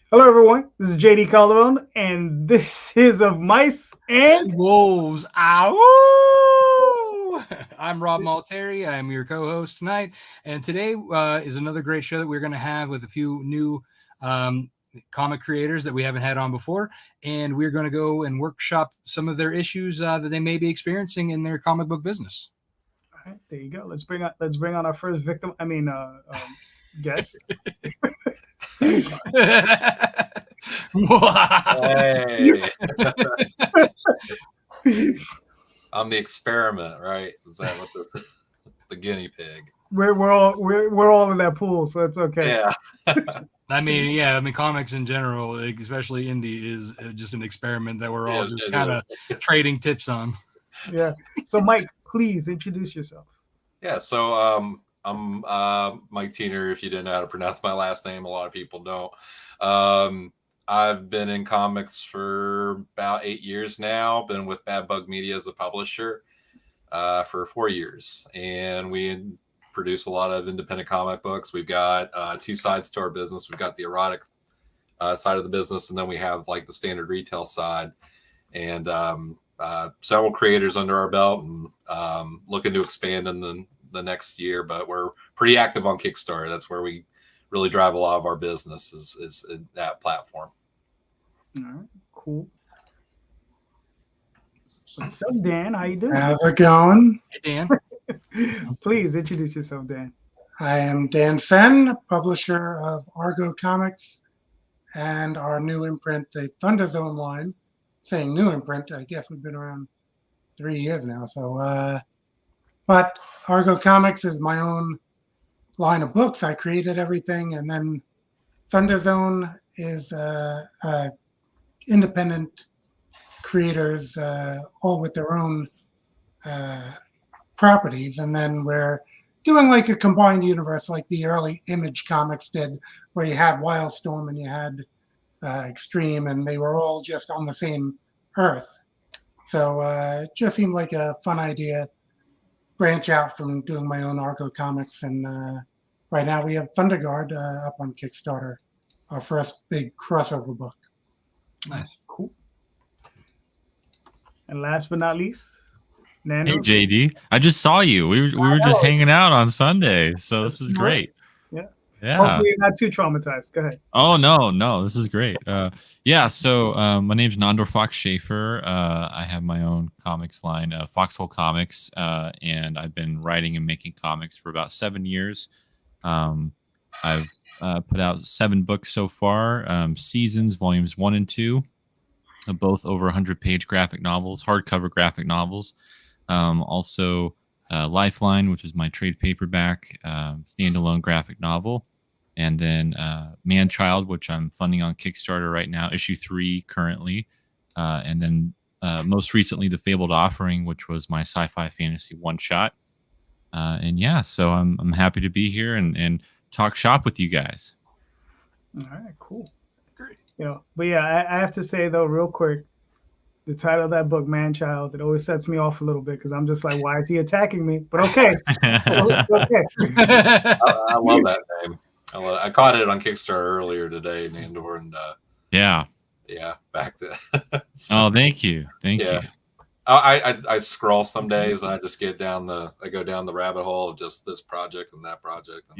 Hello, everyone. This is JD Calderon, and this is of Mice and. Wolves. Ow! I'm Rob Multari. I'm your co-host tonight, and today is another great show that we're going to have with a few new comic creators that we haven't had on before, and we're going to go and workshop some of their issues that they may be experiencing in their comic book business. All right, there you go. Let's bring on our first victim. Guest. Hey, I'm the experiment, right? Is that what this the guinea pig? We're all in that pool, so it's okay. Yeah. Comics in general, like, especially indie, is just an experiment that we're all Yeah, just it kind of is. trading tips on. Yeah. So, Mike, please introduce yourself. Yeah, so I'm Mike Teener, if you didn't know how to pronounce my last name, a lot of people don't. I've been in comics for about 8 years now, been with Bad Bug Media as a publisher for 4 years. And we produce a lot of independent comic books. We've got two sides to our business. We've got the erotic side of the business, and then we have like the standard retail side. And several creators under our belt, and looking to expand in the next year. But we're pretty active on Kickstarter. That's where we really drive a lot of our business is in that platform. All right. Cool. What's up, Dan? How you doing? How's it going? Hey, Dan. Please introduce yourself, Dan. I am Dan Sehn, publisher of Argo Comics and our new imprint, the Thunder Zone line. Saying new imprint, I guess we've been around 3 years now. But Argo Comics is my own line of books. I created everything, and then Thunder Zone is independent creators, all with their own properties, and then we're doing like a combined universe, like the early Image comics did, where you had Wildstorm and you had Extreme, and they were all just on the same Earth. So it just seemed like a fun idea. Branch out from doing my own Argo comics, and right now we have Thunderguard up on Kickstarter, our first big crossover book. Nice. Cool. And last but not least, Hey Nandor. JD, I just saw you. We were just hanging out on Sunday, so this is great. Yeah. Yeah. Hopefully, you're not too traumatized. Go ahead. Oh no, this is great. Yeah. So my name's Nandor Fox Shaffer. I have my own comics line, Foxhole Comics, and I've been writing and making comics for about 7 years. I've put out 7 books so far. Seasons, volumes 1 and 2, both over 100-page graphic novels, hardcover graphic novels. Also, Lifeline, which is my trade paperback standalone graphic novel, and then Man-Child, which I'm funding on Kickstarter right now, issue 3 currently, and then most recently The Fabled Offering, which was my sci-fi fantasy one-shot. And yeah, so I'm happy to be here and talk shop with you guys. All right, cool. Great. But yeah, I have to say though, real quick, the title of that book, Man-Child, it always sets me off a little bit because I'm just like, why is he attacking me? But okay, it's okay. I love that name. I caught it on Kickstarter earlier today, Nandor, and Yeah. back to. Oh, thank you. Thank you. I scroll some days and I just go down the rabbit hole of just this project and that project. And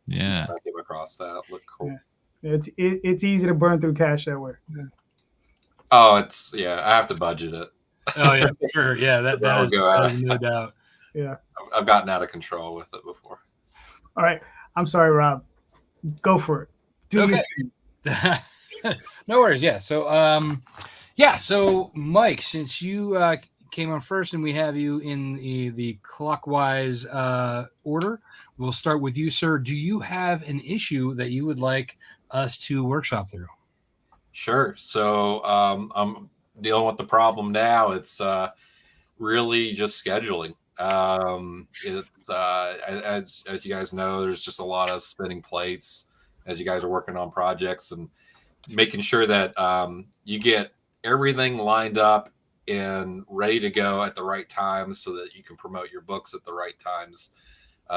Yeah. I came across that. Look cool. Yeah. It's easy to burn through cash that way. Yeah. Oh, I have to budget it. Oh yeah, for sure. Yeah, that is no doubt. Yeah. I've gotten out of control with it before. All right. I'm sorry, Rob. Go for it. Okay. No worries. Yeah. So Mike, since you came on first and we have you in the clockwise order, we'll start with you, sir. Do you have an issue that you would like us to workshop through? Sure. So I'm dealing with the problem now. It's really just scheduling. It's as you guys know, there's just a lot of spinning plates as you guys are working on projects and making sure that you get everything lined up and ready to go at the right times so that you can promote your books at the right times.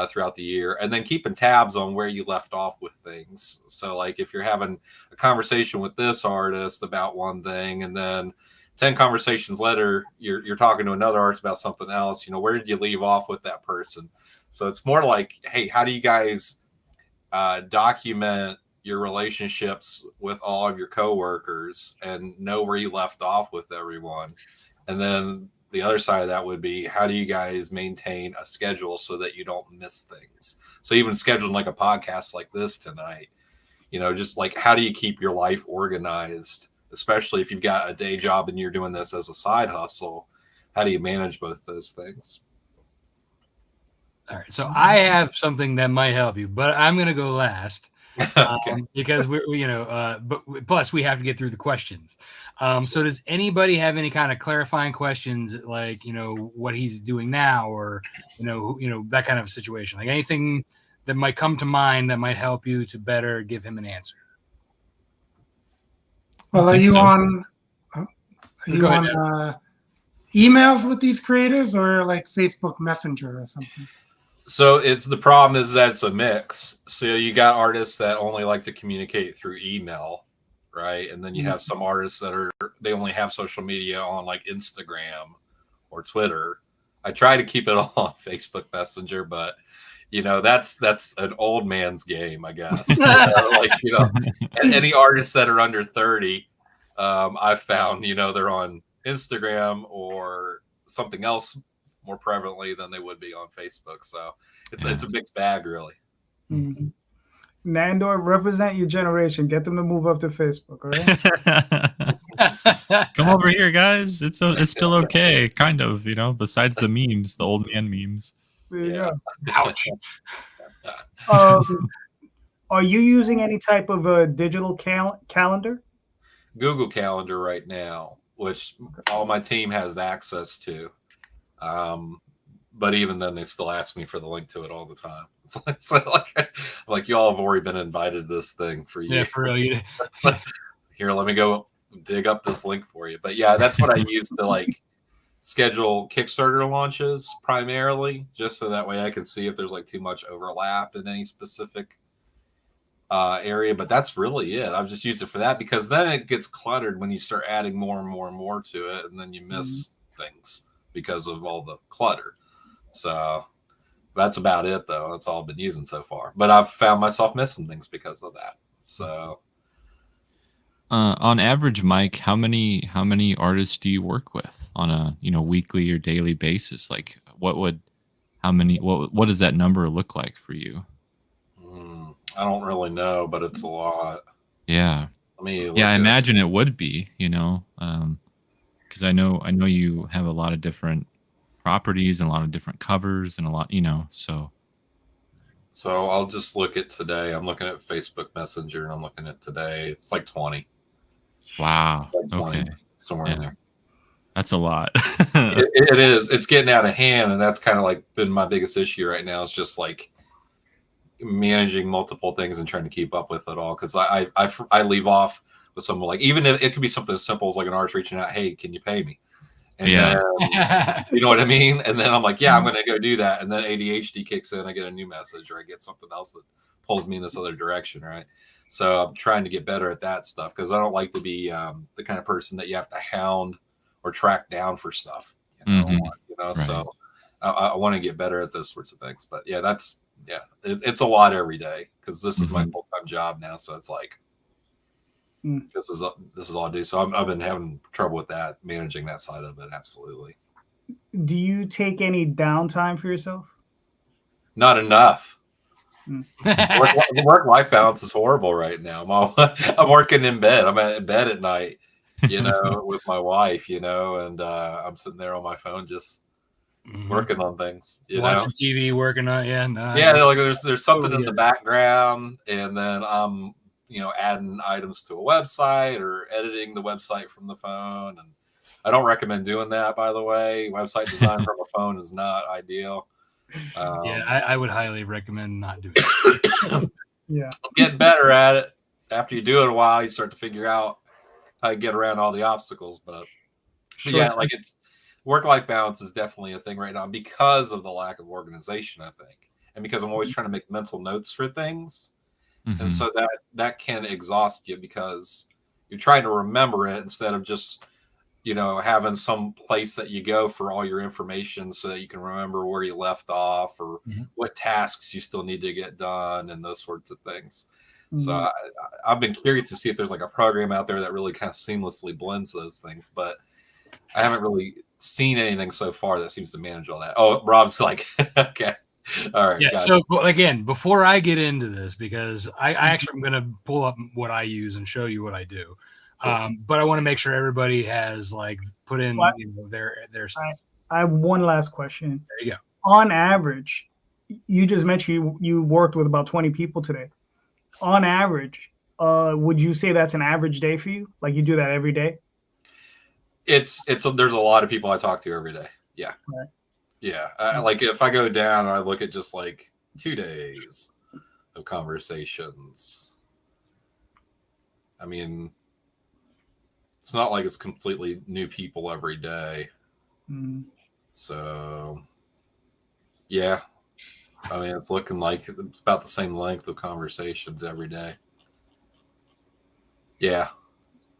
throughout the year, and then keeping tabs on where you left off with things. So like if you're having a conversation with this artist about one thing, and then 10 conversations later, you're talking to another artist about something else, you know, where did you leave off with that person? So it's more like, hey, how do you guys document your relationships with all of your coworkers and know where you left off with everyone? And then the other side of that would be, how do you guys maintain a schedule so that you don't miss things? So even scheduling like a podcast like this tonight, you know, just like, how do you keep your life organized, especially if you've got a day job and you're doing this as a side hustle? How do you manage both those things? All right. So I have something that might help you, but I'm going to go last. Okay. Because but plus we have to get through the questions. So does anybody have any kind of clarifying questions, like, you know, what he's doing now, or, you know, that kind of situation, like anything that might come to mind that might help you to better give him an answer? Well, are you on emails with these creators, or like Facebook Messenger or something? So it's the problem is that it's a mix. So you got artists that only like to communicate through email, right? And then you have some artists that they only have social media on like Instagram or Twitter. I try to keep it all on Facebook Messenger, but you know, that's an old man's game, I guess. Like, you know, any artists that are under 30, I've found, you know, they're on Instagram or something else more prevalently than they would be on Facebook. So it's a mixed bag, really. Mm-hmm. Nandor, represent your generation. Get them to move up to Facebook, all right? Come over here, guys. It's still okay, kind of, you know, besides the memes, the old man memes. There you go. Ouch. Are you using any type of digital calendar? Google Calendar right now, which all my team has access to. But even then, they still ask me for the link to it all the time. It's like you all have already been invited to this thing for years. Yeah, for real. Yeah. Here, let me go dig up this link for you. But yeah, that's what I use to like schedule Kickstarter launches primarily, just so that way I can see if there's like too much overlap in any specific area. But that's really it. I've just used it for that, because then it gets cluttered when you start adding more and more and more to it, and then you miss things because of all the clutter. So that's about it, though. That's all I've been using so far. But I've found myself missing things because of that. So on average, Mike, how many artists do you work with on a, you know, weekly or daily basis? Like what does that number look like for you? I don't really know, but it's a lot. Yeah. I imagine it would be, you know, because I know you have a lot of different properties and a lot of different covers and a lot, you know, so I'll just look at today. I'm looking at Facebook Messenger and I'm looking at today. It's like 20. Wow. Like 20, okay. Somewhere in there. That's a lot. it is. It's getting out of hand, and that's kind of like been my biggest issue right now. It's just like managing multiple things and trying to keep up with it all, because I leave off with someone, like, even if it could be something as simple as like an artist reaching out, hey, can you pay me? And then, you know what I mean? And then I'm like, yeah, I'm going to go do that. And then ADHD kicks in. I get a new message, or I get something else that pulls me in this other direction, right? So I'm trying to get better at that stuff, because I don't like to be the kind of person that you have to hound or track down for stuff. You know, Right. So I want to get better at those sorts of things. But yeah, it's a lot every day, because this is my full-time job now. So it's like, this is all I do. So I've been having trouble with that, managing that side of it. Absolutely. Do you take any downtime for yourself? Not enough. Work-life balance is horrible right now. I'm working in bed. I'm in bed at night, you know, with my wife, you know, and I'm sitting there on my phone just working on things, watching TV, working on like there's something in the background, and then I'm, you know, adding items to a website or editing the website from the phone. And I don't recommend doing that, by the way. Website design from a phone is not ideal. I would highly recommend not doing it. Yeah. Getting better at it. After you do it a while, you start to figure out how to get around all the obstacles. But yeah, like, it's work-life balance is definitely a thing right now because of the lack of organization, I think. and because I'm always trying to make mental notes for things, Mhm. and so that can exhaust you because you're trying to remember it instead of just having some place that you go for all your information so that you can remember where you left off or what tasks you still need to get done and those sorts of things. So I've been curious to see if there's like a program out there that really kind of seamlessly blends those things, but I haven't really seen anything so far that seems to manage all that. Oh, Rob's like, okay. All right. Yeah. So again, before I get into this, because I actually am going to pull up what I use and show you what I do. But I want to make sure everybody has like put in their stuff. I have one last question. There you go. On average, you just mentioned you worked with about 20 people today. On average, would you say that's an average day for you? Like you do that every day? There's a lot of people I talk to every day. Yeah. Right. Yeah. Like if I go down and I look at just like 2 days of conversations, I mean, it's not like it's completely new people every day. So yeah, I mean, it's looking like it's about the same length of conversations every day. Yeah.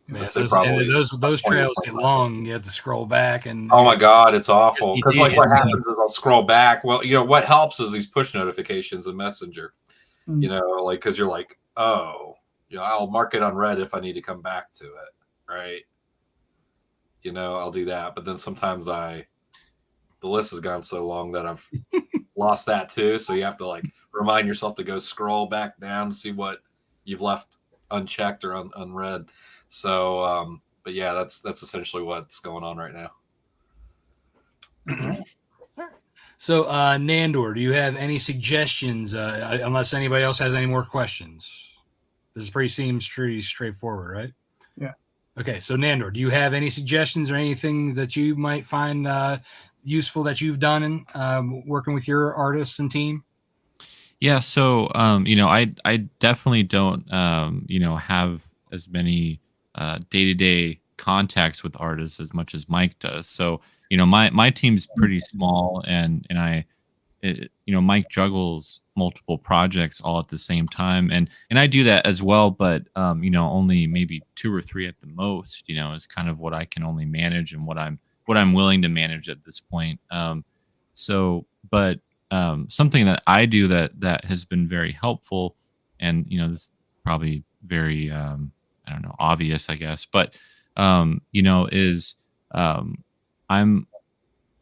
Man, those trails get long. You have to scroll back and oh my god, it's awful. Because like what happens is I'll scroll back. Well, what helps is these push notifications in Messenger. Like because you're like, oh, I'll mark it unread if I need to come back to it, right? I'll do that. But then sometimes the list has gone so long that I've lost that too. So you have to like remind yourself to go scroll back down to see what you've left unchecked or unread. So, but yeah, that's essentially what's going on right now. So, Nandor, do you have any suggestions? Unless anybody else has any more questions, this seems pretty straightforward, right? Yeah. Okay, so Nandor, do you have any suggestions or anything that you might find useful that you've done in working with your artists and team? Yeah, so I definitely don't have as many day-to-day contacts with artists as much as Mike does. So my team's pretty small, and Mike juggles multiple projects all at the same time, and I do that as well, but only maybe 2 or 3 at the most. Is kind of what I can only manage and what I'm willing to manage at this point. But something that I do that has been very helpful, and this is probably very I don't know, obvious, I guess, but is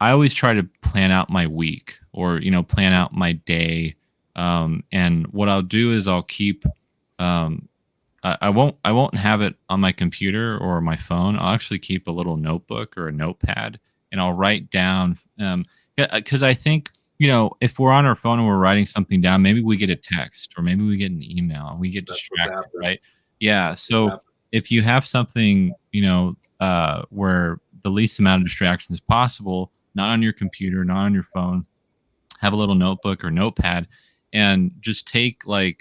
I always try to plan out my week or plan out my day, and what I'll do is I'll keep I won't have it on my computer or my phone. I'll actually keep a little notebook or a notepad, and I'll write down because I think if we're on our phone and we're writing something down, maybe we get a text or maybe we get an email and we get distracted, right? Yeah. So if you have something, where the least amount of distractions possible, not on your computer, not on your phone, have a little notebook or notepad and just take 5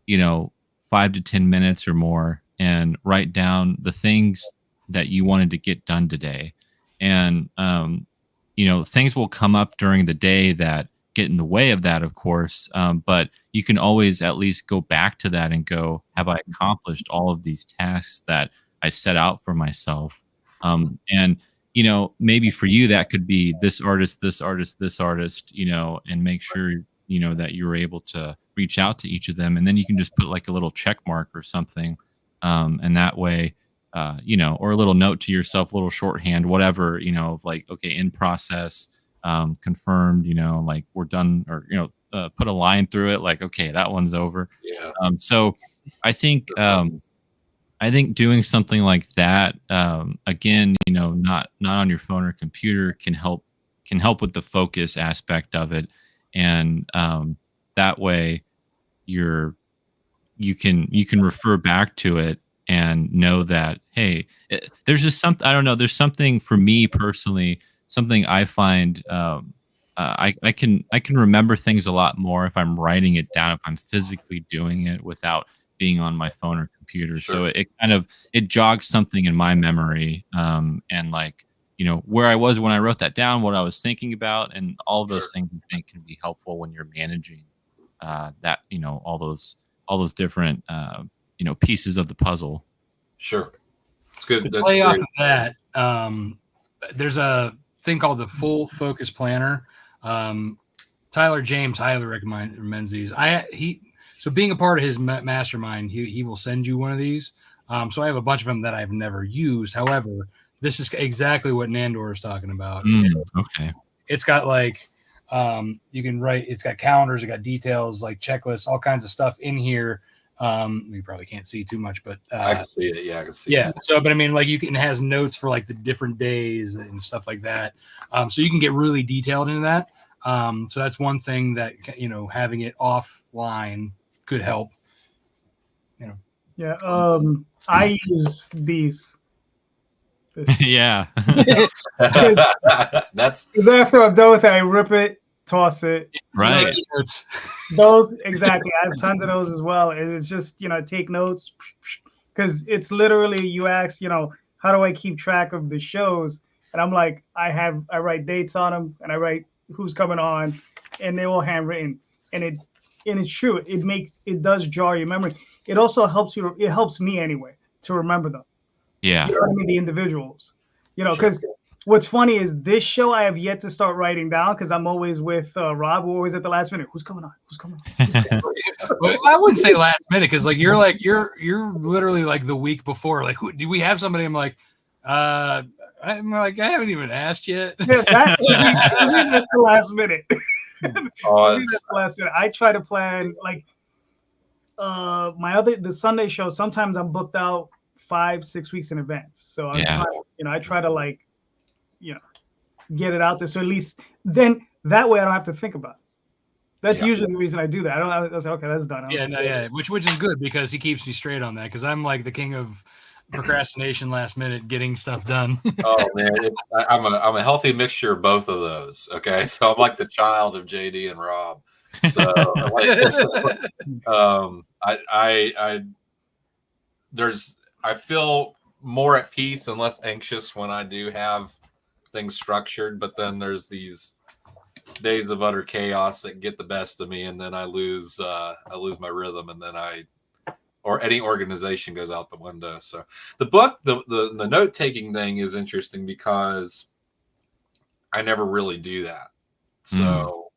to 10 minutes or more and write down the things that you wanted to get done today. And, things will come up during the day that get in the way of that, of course. But you can always at least go back to that and go, have I accomplished all of these tasks that I set out for myself? And, maybe for you, that could be this artist, and make sure, that you're able to reach out to each of them. And then you can just put like a little check mark or something. And that way, or a little note to yourself, a little shorthand, whatever, of like, okay, in process, confirmed, like we're done, or, put a line through it, like, okay, that one's over. Yeah. So I think doing something like that, again, not on your phone or computer can help with the focus aspect of it. And that way you can refer back to it and know that, hey, there's just something, I don't know, there's something for me personally, something I find I can remember things a lot more if I'm writing it down, if I'm physically doing it without being on my phone or computer. Sure. So it jogs something in my memory, and like, where I was when I wrote that down, what I was thinking about, and all of those things I think can be helpful when you're managing that all those different pieces of the puzzle. Sure, it's good. To That's play off great. of that, there's a thing called the Full Focus Planner. Tyler James highly recommends these. So being a part of his mastermind, he will send you one of these. So I have a bunch of them that I've never used. However, this is exactly what Nandor is talking about. Okay. It's got like you can write. It's got calendars. It got details like checklists, all kinds of stuff in here. You probably can't see too much, but I can see it. Yeah, I can see yeah. it. So, but I mean, like it has notes for like the different days and stuff like that. So you can get really detailed into that. So that's one thing that having it offline could help. Yeah. I use these. Yeah. That's Because after I'm done with it, I rip it, toss it. right. Notes. Those exactly. I have tons of those as well. And it's just take notes, because it's literally you ask how do I keep track of the shows, and I'm like I write dates on them, and I write who's coming on, and they're all handwritten, and it's true. It does jar your memory. It also helps you. It helps me anyway to remember them. Yeah. You know what I mean? The individuals. Because what's funny is this show I have yet to start writing down, because I'm always with Rob. We're always at the last minute. Who's coming on? Who's coming on? Well, I wouldn't say last minute, because you're literally like the week before. Like, do we have somebody? I'm like, I haven't even asked yet. Yeah, that's the last minute. That's the last minute. I try to plan like the Sunday show. Sometimes I'm booked out 5-6 weeks in advance. So I try to get it out there. So at least then that way I don't have to think about it. That's usually the reason I do that. I was like, okay, that's done. Which is good, because he keeps me straight on that, because I'm like the king of procrastination, last minute getting stuff done. Oh man, I'm a healthy mixture of both of those. Okay, so I'm like the child of JD and Rob. So I feel more at peace and less anxious when I do have things structured, but then there's these days of utter chaos that get the best of me, and then I lose my rhythm, and then or any organization goes out the window. So the book, the note-taking thing is interesting, because I never really do that. So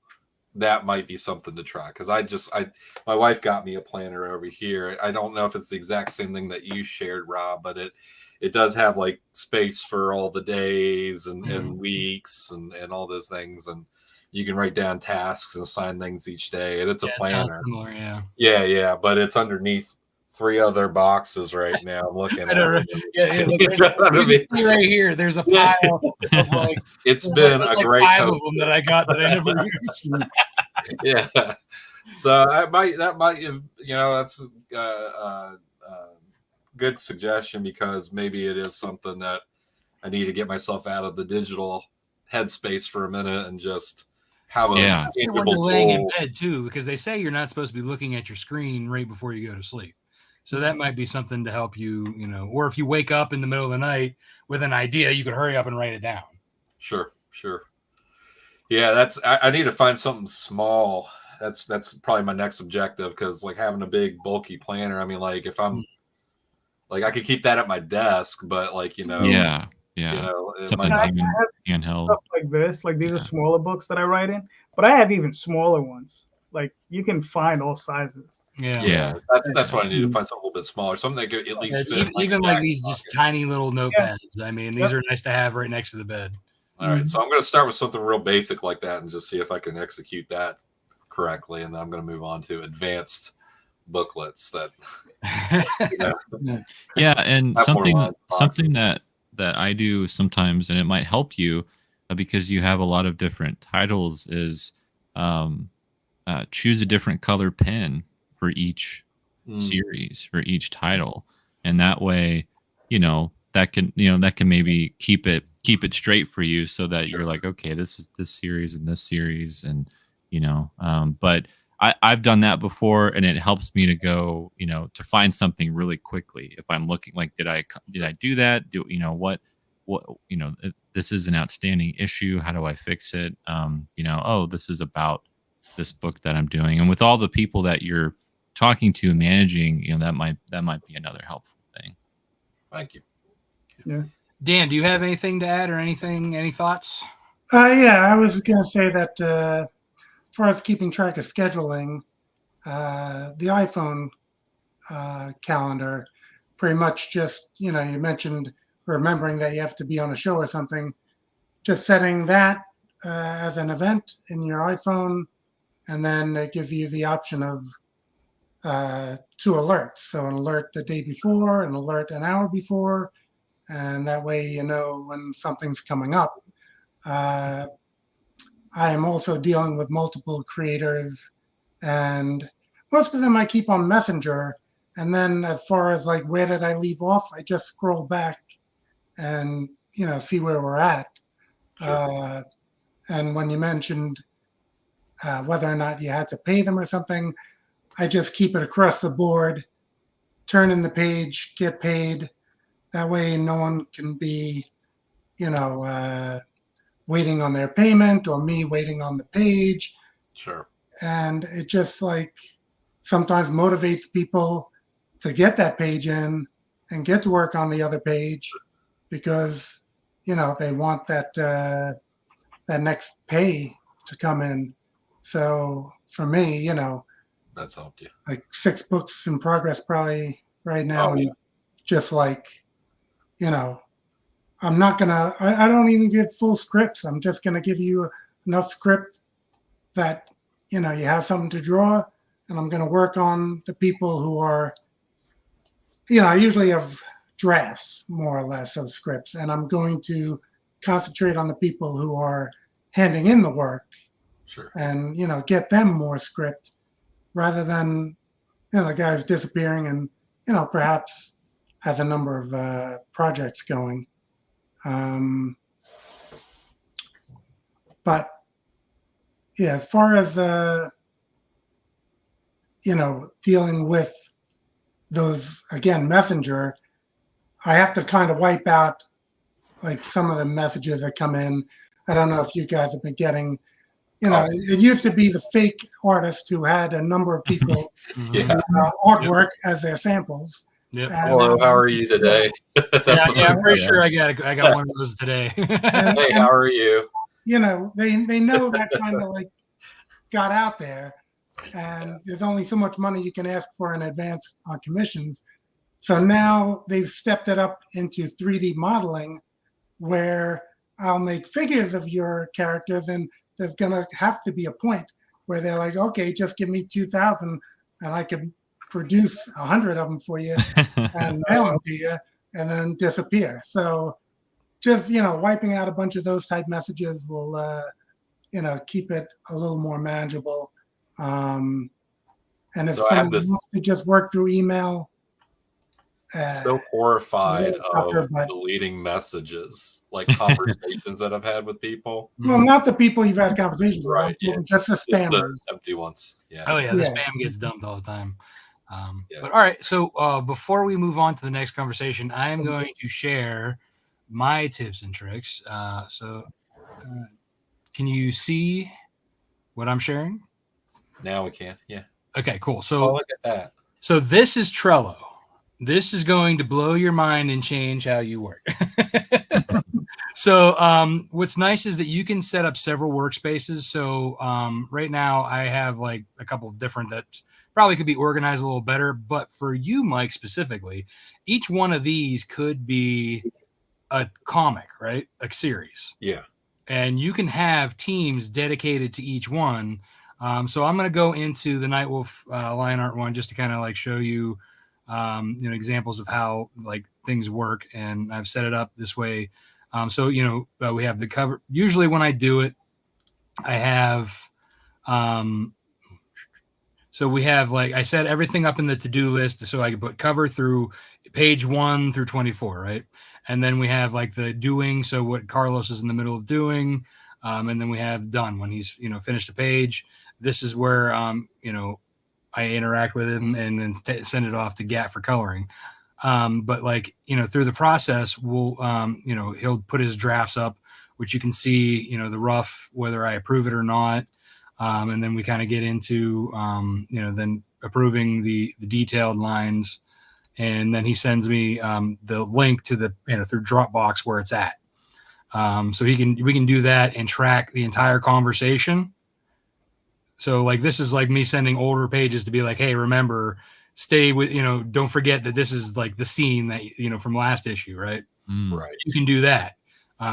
that might be something to try, because my wife got me a planner over here. I don't know if it's the exact same thing that you shared, Rob, but it does have like space for all the days and weeks and all those things, and you can write down tasks and assign things each day, and it's a planner. Similar, yeah, but it's underneath 3 other boxes right now. I'm looking at it. Right here, there's a pile of like. It's been a great 5 of them that I got that I never used. Yeah, so that might that's a good suggestion, because maybe it is something that I need to get myself out of the digital headspace for a minute and just have a when you're laying in bed too, because they say you're not supposed to be looking at your screen right before you go to sleep. So that might be something to help you, or if you wake up in the middle of the night with an idea, you could hurry up and write it down. Sure. Yeah, I need to find something small. That's probably my next objective, because like having a big bulky planner, I mean, like if I'm like, I could keep that at my desk, but like something handheld stuff like this. Like these are smaller books that I write in, but I have even smaller ones. Like you can find all sizes. Yeah. That's what I need to find, something a little bit smaller, something that could at least fit. Even like these just tiny little notepads. I mean, these are nice to have right next to the bed. All right, so I'm going to start with something real basic like that and just see if I can execute that correctly, and then I'm going to move on to advanced booklets that. And something that I do sometimes, and it might help you because you have a lot of different titles, is choose a different color pen for each series, for each title, and that way that can maybe keep it straight for you, so that you're like, okay, this is this series and this series, and but I've done that before, and it helps me to go to find something really quickly. If I'm looking like, did I do that? This is an outstanding issue, how do I fix it? This is about this book that I'm doing. And with all the people that you're talking to and managing, that might be another helpful thing. Thank you. Yeah. Dan, do you have anything to add or any thoughts? Yeah, I was going to say that as far as keeping track of scheduling, the iPhone calendar pretty much just, you mentioned remembering that you have to be on a show or something, just setting that as an event in your iPhone, and then it gives you the option of 2 alerts. So an alert the day before, an alert an hour before, and that way you know when something's coming up. I am also dealing with multiple creators, and most of them I keep on Messenger. And then as far as like where did I leave off, I just scroll back and see where we're at. Sure. And when you mentioned whether or not you had to pay them or something, I just keep it across the board, turn in the page, get paid. That way no one can be, waiting on their payment or me waiting on the page. Sure. And it just like sometimes motivates people to get that page in and get to work on the other page because, they want that next pay to come in. So for me, That's helped you. like 6 books in progress probably right now. Oh, yeah. And just like, I'm not gonna, I don't even give full scripts. I'm just gonna give you enough script that, you have something to draw, and I'm gonna work on the people who are, I usually have drafts more or less of scripts, and I'm going to concentrate on the people who are handing in the work. Sure. And, get them more script rather than, the guys disappearing and, perhaps has a number of projects going. But yeah, as far as, dealing with those, again, Messenger, I have to kind of wipe out like some of the messages that come in. I don't know if you guys have been getting, it used to be the fake artist who had a number of people artwork as their samples. Yep. Hello, how are you today? I'm pretty sure I got one of those today. Hey, how are you? They know that kind of like got out there, and there's only so much money you can ask for in advance on commissions. So now they've stepped it up into 3D modeling, where I'll make figures of your characters, and there's gonna have to be a point where they're like, okay, just give me 2,000, and I can produce 100 of them for you and mail them to you, and then disappear. So just wiping out a bunch of those type messages will keep it a little more manageable. And if So I have someone wants to just work through email, so horrified tougher, of but deleting messages, like conversations that I've had with people. well, not the people you've had conversations with, Right, I'm just the Just spammers. the empty ones. Yeah. Oh yeah, the Yeah. spam gets dumped all the time. Yeah. But all right, so before we move on to the next conversation, I am going to share my tips and tricks. Can you see what I'm sharing? Now we can. Yeah. Okay, cool. Oh, So look at that. so this is Trello. This is going to blow your mind and change how you work. So what's nice is that you can set up several workspaces. So right now I have like a couple of different that probably could be organized a little better. But for you, Mike, specifically, each one of these could be a comic, right? A series. Yeah. And you can have teams dedicated to each one. So I'm going to go into the Nightwolf line art one just to kind of like show you, examples of how like things work. And I've set it up this way. So we have the cover. Usually when I do it, I have, so we have like I set everything up in the to-do list so I can put cover through page 1 through 24, right? And then we have like the doing, so what Carlos is in the middle of doing, and then we have done when he's finished a page. This is where I interact with him and then send it off to Gat for coloring. But like through the process, we'll he'll put his drafts up, which you can see the rough whether I approve it or not. And then we kind of get into, then approving the detailed lines. And then he sends me the link to the, through Dropbox where it's at. So we can do that and track the entire conversation. So like, this is like me sending older pages to be like, hey, remember, stay with, don't forget that this is like the scene that, from last issue, right? Right. You can do that.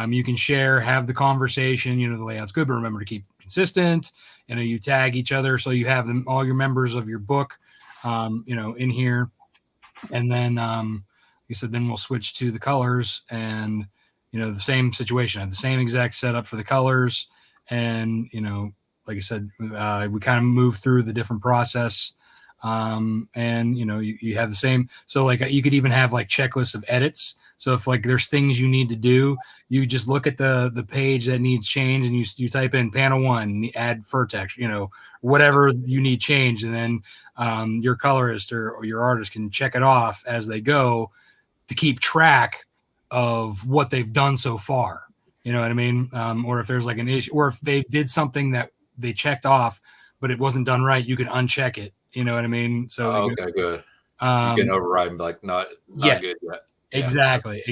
You can share, have the conversation, the layout's good, but remember to keep consistent. You tag each other. So you have them, all your members of your book, in here. And then, you said, then we'll switch to the colors and, the same situation. I have the same exact setup for the colors. And, like I said, we kind of move through the different process. And, you have the same. So like you could even have like checklists of edits. So if like there's things you need to do, you just look at the page that needs change and you type in panel 1, add fur text, whatever you need change. And then your colorist or your artist can check it off as they go to keep track of what they've done so far. You know what I mean? Or if there's like an issue, or if they did something that they checked off, but it wasn't done right, you can uncheck it. You know what I mean? So okay, good. You can override and be like, not yes, good yet. Exactly.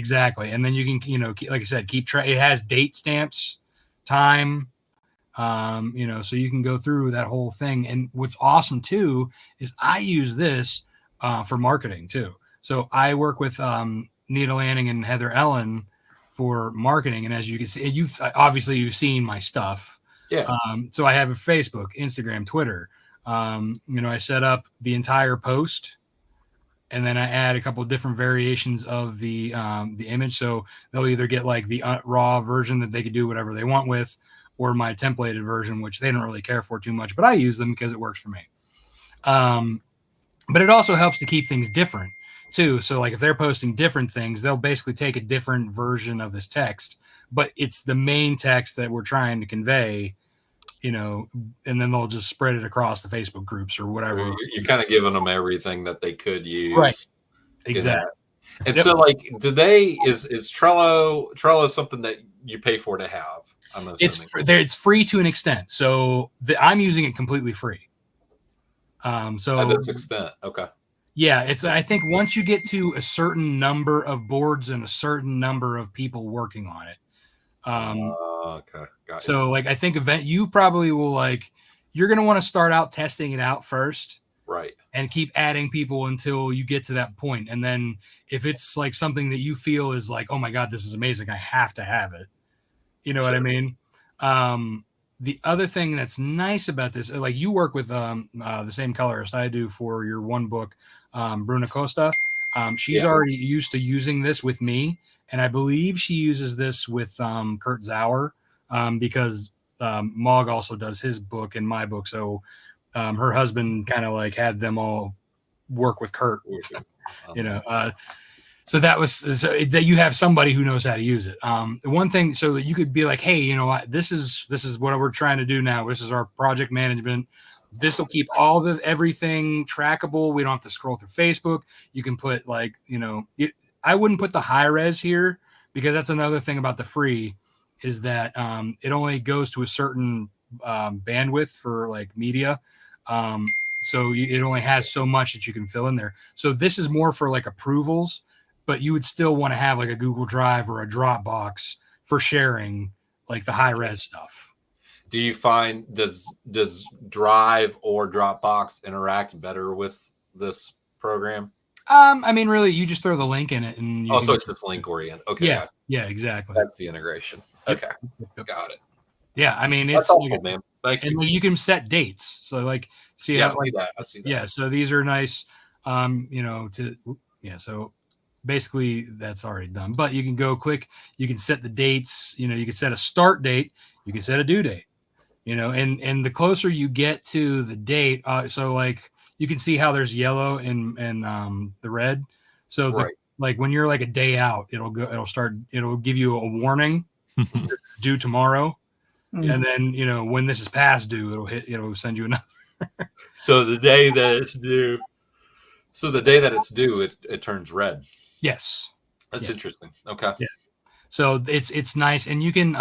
And then you can, like I said, keep track. It has date stamps, time, so you can go through that whole thing. And what's awesome too is I use this for marketing too. So I work with Nita Lanning and Heather Ellen for marketing. And as you can see, you've seen my stuff. Yeah. So I have a Facebook, Instagram, Twitter. I set up the entire post. And then I add a couple of different variations of the image. So they'll either get like the raw version that they could do whatever they want with, or my templated version, which they don't really care for too much, but I use them because it works for me. But it also helps to keep things different too. So like if they're posting different things, they'll basically take a different version of this text, but it's the main text that we're trying to convey, and then they'll just spread it across the Facebook groups or whatever. You're kind of giving them everything that they could use. Right. Exactly. And so like, is Trello something that you pay for to have? It's free to an extent. So I'm using it completely free. So to this extent. Okay. Yeah. I think once you get to a certain number of boards and a certain number of people working on it, okay. Got so you. like I think you probably will you're going to want to start out testing it out first, right? And keep adding people until you get to that point. And then if it's like something that you feel is like, oh my God, this is amazing, I have to have it. You know what I mean? The other thing that's nice about this, like you work with the same colorist I do for your one book, Bruna Costa. She's already used to using this with me. And I believe she uses this with Kurt Zauer because Mog also does his book and my book. So her husband kind of like had them all work with Kurt, so that was that you have somebody who knows how to use it. The one thing, so that you could be like, hey, this is what we're trying to do now. This is our project management. This will keep everything trackable. We don't have to scroll through Facebook. You can put I wouldn't put the high res here because that's another thing about the free is that it only goes to a certain bandwidth for like media. So it only has so much that you can fill in there. So this is more for like approvals, but you would still want to have like a Google Drive or a Dropbox for sharing like the high res stuff. Do you find does Drive or Dropbox interact better with this program? I mean, really, you just throw the link in it, and so it's just link oriented. Okay, yeah, exactly. That's the integration. Okay, got it. Yeah, I mean, it's helpful, like, man. Thank you. And you can set dates. So, like, see, I see that. Yeah, so these are nice. So basically that's already done. But you can go click. You can set the dates. You can set a start date. You can set a due date. And the closer you get to the date, so like. You can see how there's yellow and the red. So like when you're like a day out, it'll give you a warning due tomorrow. And then, when this is past due, it'll send you another. So the day that it's due, it turns red. Yes. That's interesting. Okay. Yeah. So it's nice. And you can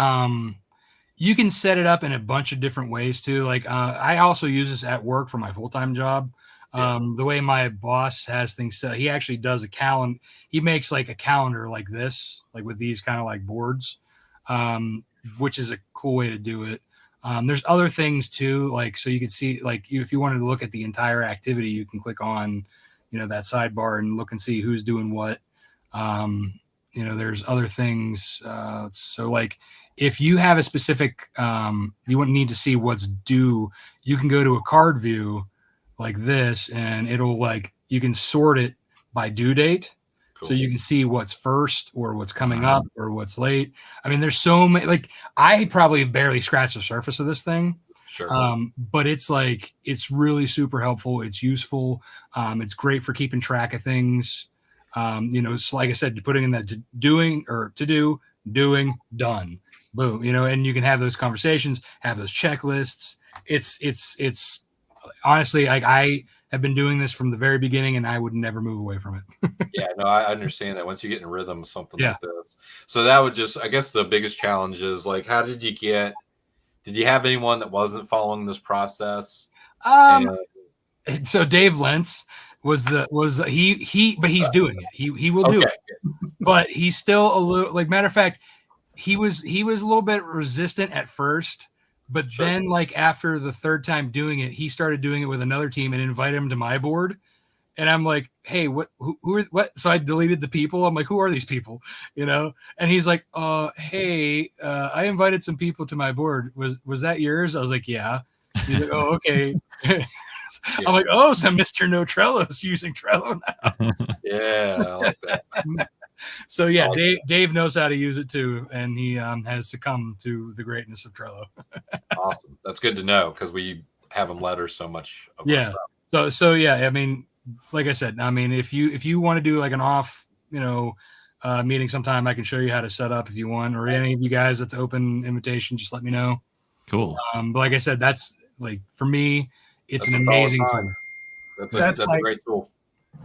you can set it up in a bunch of different ways too. Like I also use this at work for my full-time job. The way my boss has things set, he actually does a calendar. He makes like a calendar like this, like with these kind of like boards, which is a cool way to do it. There's other things too, like so you can see, like if you wanted to look at the entire activity, you can click on, that sidebar and look and see who's doing what. There's other things. So like if you have a specific, you wouldn't need to see what's due. You can go to a card view like this, and it'll like you can sort it by due date. Cool. So you can see what's first or what's coming up or what's late. I mean, there's so many, like I probably barely scratched the surface of this thing. Sure. But it's like, it's really super helpful. It's useful. It's great for keeping track of things. It's like I said, putting in that to do, doing, done, boom, and you can have those conversations, have those checklists. It's honestly, like I have been doing this from the very beginning and I would never move away from it. Yeah, no, I understand that once you get in rhythm of something like this. So that would just, I guess the biggest challenge is like, how did you have anyone that wasn't following this process? So Dave Lentz but he's doing it. He will do it, but he's still a little, like, matter of fact, he was a little bit resistant at first, but then like after the third time doing it, he started doing it with another team and invited him to my board. And I'm like, hey, who are what? So I deleted the people. I'm like, who are these people? And he's like, hey, I invited some people to my board. Was that yours? I was like, yeah. He's like, oh, okay. I'm like, oh, so Mr. No Trello is using Trello now. Yeah, I like that. So yeah, Dave knows how to use it too, and he has succumbed to the greatness of Trello. Awesome. That's good to know because we have him letter so much. Yeah. So yeah, I mean, like I said, I mean, if you want to do like an off, meeting sometime, I can show you how to set up if you want, or any of you guys that's open invitation, just let me know. Cool. But like I said, that's like, for me, it's an amazing tool. That's a great tool.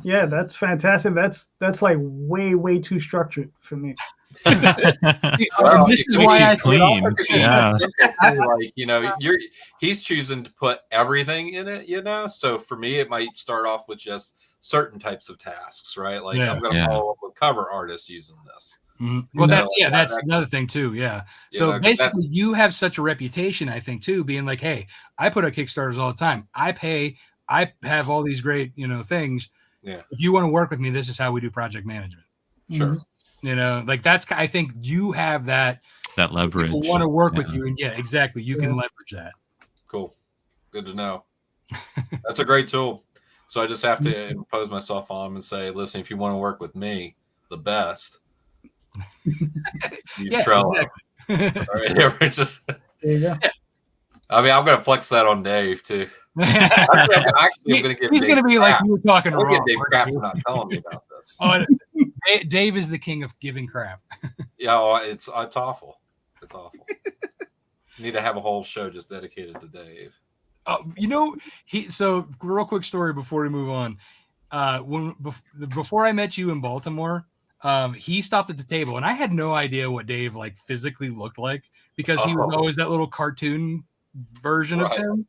Yeah, that's fantastic. That's like way too structured for me. Well, this is why I clean. Yeah. Like, he's choosing to put everything in it, so for me it might start off with just certain types of tasks, right? Like I'm going to follow up with cover artists using this. Mm-hmm. Well, that's another thing too. Yeah. So basically you have such a reputation, I think, too, being like, hey, I put out Kickstarters all the time. I have all these great, things. Yeah. If you want to work with me, this is how we do project management. Sure. Like I think you have that leverage. People want to work with you, and exactly. You can leverage that. Cool. Good to know. That's a great tool. So I just have to impose myself on them and say, listen, if you want to work with me, the best. Use Trello. Exactly. All right, there you go. I mean, I'm going to flex that on Dave too. I'm going to give. He's going to be like, you were talking to Dave crap for not telling me about this. Dave is the king of giving crap. Yeah, it's awful. It's awful. You need to have a whole show just dedicated to Dave. So real quick story before we move on. Before I met you in Baltimore, he stopped at the table, and I had no idea what Dave like physically looked like, because he was always that little cartoon version of him.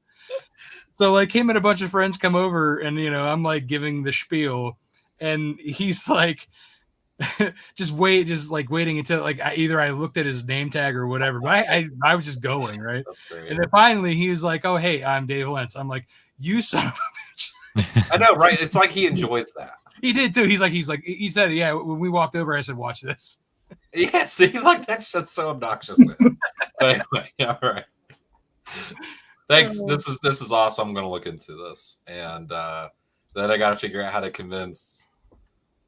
So like him and a bunch of friends come over, and I'm like giving the spiel, and he's like just waiting until like I looked at his name tag or whatever, but I was just going, right? And then finally he was like, oh, hey, I'm Dave Lentz. I'm like, you son of a bitch. I know, right? It's like he enjoys that. He did too. He said, yeah, when we walked over, I said, watch this. Yeah, see, like that's just so obnoxious. Anyway, all right. Thanks. This is awesome. I'm gonna look into this, and then I got to figure out how to convince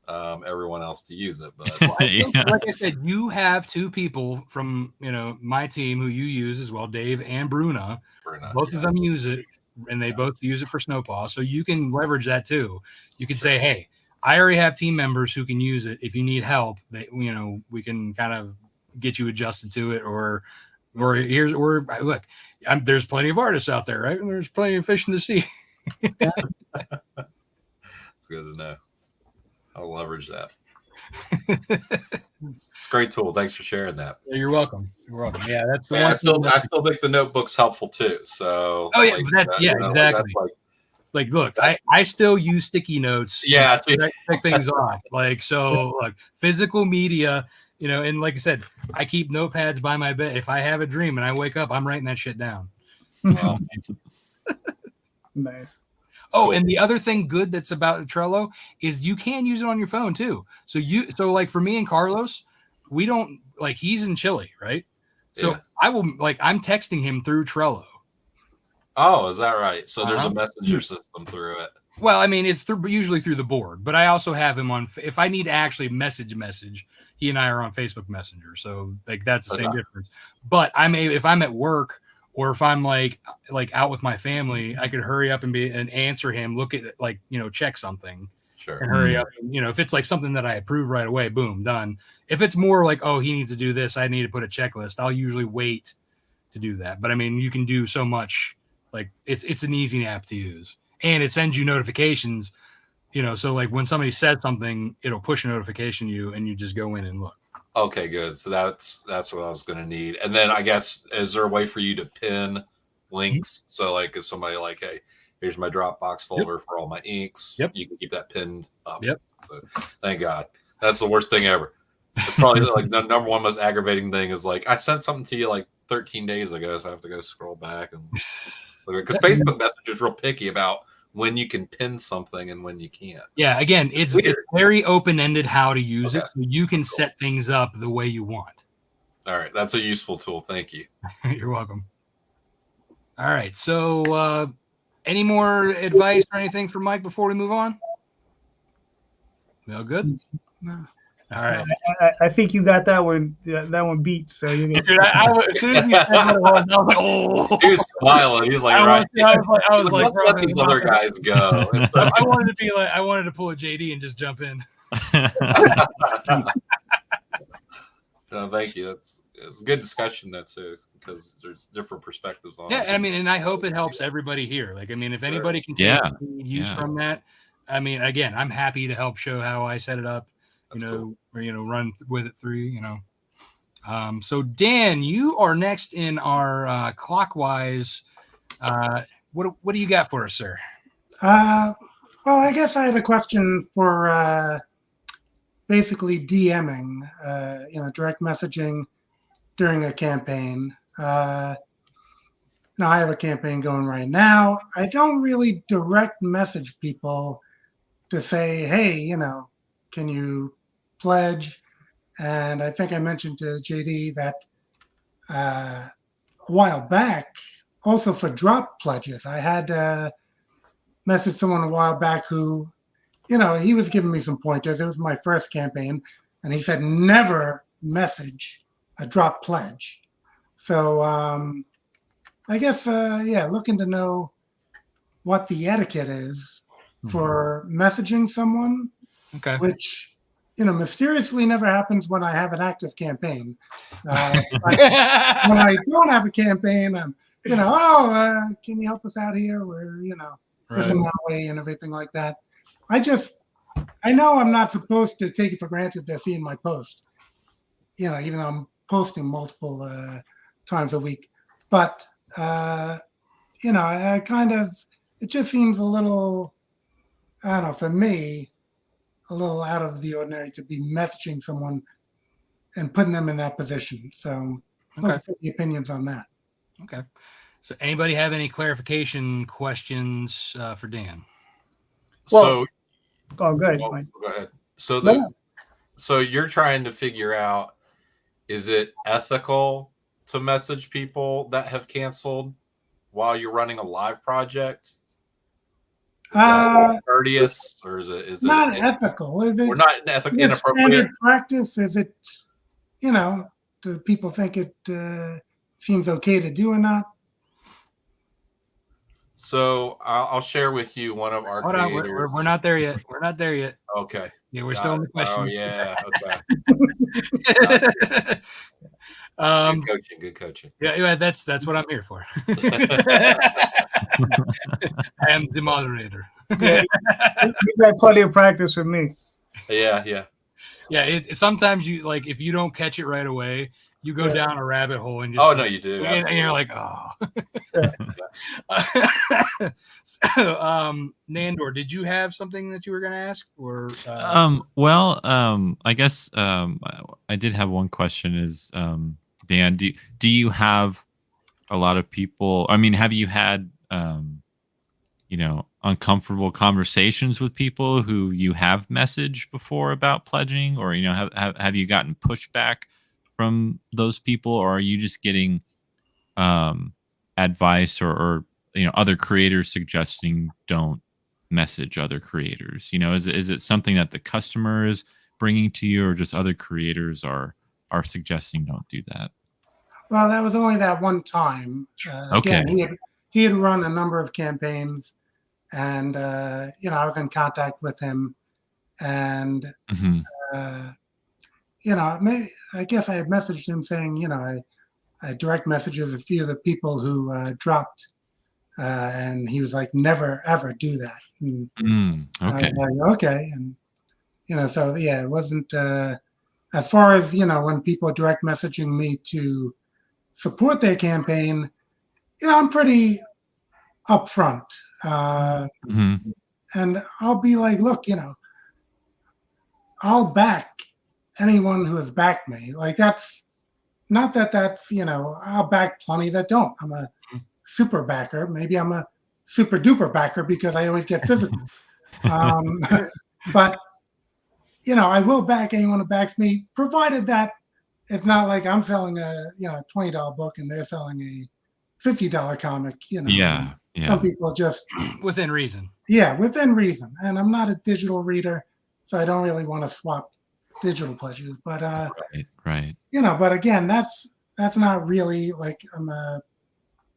everyone else to use it. But like I said, you have two people from my team who you use as well, Dave and Bruna. Both of them use it, and they both use it for Snowpaw. So you can leverage that too. You can say, hey, I already have team members who can use it. If you need help, we can kind of get you adjusted to it, or look. There's plenty of artists out there, right? And there's plenty of fish in the sea. It's good to know. I'll leverage that. It's a great tool. Thanks for sharing that. You're welcome. You're welcome. Yeah, that's the Yeah, one. I still think the notebook's helpful too. So Oh yeah, exactly. Like, look, I still use sticky notes. Yeah, to check things off. Like, so, like, physical media, and like I said, I keep notepads by my bed. If I have a dream and I wake up, I'm writing that shit down. Nice. Cool. And the other thing good that's about Trello is you can use it on your phone too. So like for me and Carlos, we don't he's in Chile, right? So I will I'm texting him through Trello. Oh, is that right? So there's a messenger system through it. Well, I mean, it's usually through the board, but I also have him on. If I need to actually message, he and I are on Facebook Messenger, so that's the same difference. But if I'm at work or if I'm like out with my family, I could hurry up and answer him, look at check something, sure, and hurry up. And, if it's like something that I approve right away, boom, done. If it's more like, oh, he needs to do this, I need to put a checklist, I'll usually wait to do that. But I mean, you can do so much. Like it's an easy app to use. And it sends you notifications, so like when somebody said something, it'll push a notification to you and you just go in and look. Okay, good. So that's what I was going to need. And then I guess, is there a way for you to pin links? So like if somebody hey, here's my Dropbox folder for all my inks, you can keep that pinned up. Yep. So, thank God. That's the worst thing ever. It's probably the number one most aggravating thing is I sent something to you 13 days ago, so I have to go scroll back and because Facebook Messenger is real picky about when you can pin something and when you can't. Yeah, again, it's very open-ended how to use it, so you can set things up the way you want. All right, that's a useful tool. Thank you. You're welcome. All right, so any more advice or anything for Mike before we move on? No good? No. All right. I think you got that one. That one beat. So you. Dude, as soon as you said what it was, I was like, oh. He was smiling. He was like, I was like, let's let these other guys go. I wanted to pull a JD and just jump in. No, thank you. It's a good discussion too, because there's different perspectives on it. Yeah, and I mean, and I hope it helps everybody here. If anybody can take use from that, I mean, again, I'm happy to help show how I set it up. Cool. Or run with it through. So Dan, you are next in our clockwise. What do you got for us, sir? Well, I guess I had a question for basically DMing, direct messaging during a campaign. Now I have a campaign going right now. I don't really direct message people to say, hey, can you pledge? And I think I mentioned to JD that a while back, also for drop pledges, I had messaged someone a while back who, he was giving me some pointers. It was my first campaign, and he said never message a drop pledge. So I guess, looking to know what the etiquette is for messaging someone, which mysteriously never happens when I have an active campaign. When I don't have a campaign, I'm, can you help us out here? We're, this and that way and everything like that. I know I'm not supposed to take it for granted they're seeing my post, even though I'm posting multiple times a week. But, I kind of, it just seems a little, I don't know, for me, a little out of the ordinary to be messaging someone and putting them in that position. So looking for the opinions on that. Okay. So anybody have any clarification questions for Dan? Well, go ahead. Go ahead. So you're trying to figure out, is it ethical to message people that have canceled while you're running a live project? Courteous, or is it not ethical? Is it? We're not inappropriate. Standard practice? Is it? Do people think it seems okay to do or not? So I'll share with you one of our creators. We're not there yet. We're not there yet. Okay. Yeah, we're still in the question. Oh yeah. Okay. Good coaching. Yeah, that's what I'm here for. I am the moderator. He's had plenty of practice with me. Yeah. Yeah, sometimes you like if you don't catch it right away, you go down a rabbit hole and just. Oh no, you do. And you're like, oh. So, Nandor, did you have something that you were going to ask, or? I guess I did have one question. Is Dan, do you have a lot of people? I mean, have you had uncomfortable conversations with people who you have messaged before about pledging, or have you gotten pushback from those people, or are you just getting advice or other creators suggesting don't message other creators? Is it something that the customer is bringing to you, or just other creators are suggesting don't do that? Well, that was only that one time. Okay. Again, he had run a number of campaigns, and I was in contact with him, and maybe I guess I had messaged him saying, I direct messages a few of the people who dropped, and he was like, never ever do that. And okay. I was like, okay, and so yeah, it wasn't as far as when people are direct messaging me to support their campaign. I'm pretty upfront, and I'll be like, look, I'll back anyone who has backed me. Like that's not that's I'll back plenty that don't. I'm a super backer. Maybe I'm a super duper backer because I always get physical. But I will back anyone who backs me, provided that it's not like I'm selling a $20 book and they're selling a $50 comic. Yeah. Some people just within reason. Yeah, within reason. And I'm not a digital reader, so I don't really want to swap digital pledges. But right. But again, that's not really like I'm a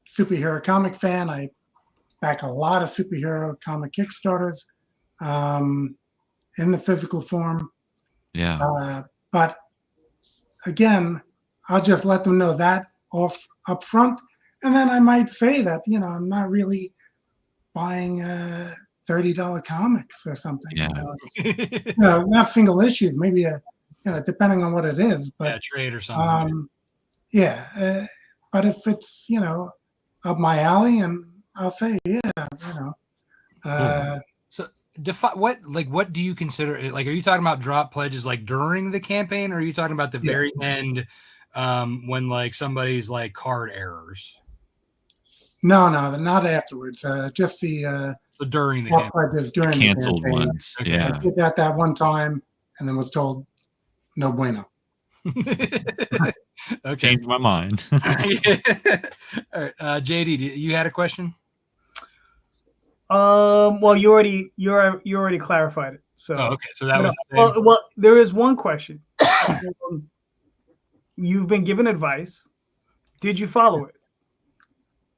superhero comic fan. I back a lot of superhero comic Kickstarters in the physical form. Yeah. But again, I'll just let them know that up front. And then I might say that, I'm not really buying $30 comics or something. Yeah. Not single issues, maybe depending on what it is. But trade or something. But if it's up my alley, and I'll say So what do you consider? Like, are you talking about drop pledges like during the campaign, or are you talking about the very end when like somebody's like card errors? No, not afterwards. Just the so during the campaign. During the canceled campaign. ones. Okay. Yeah. I did that one time, and then was told no bueno. Okay. Changed my mind. All right, JD, you had a question? Well, you already clarified it. So okay. So that was well, there is one question. You've been given advice. Did you follow it?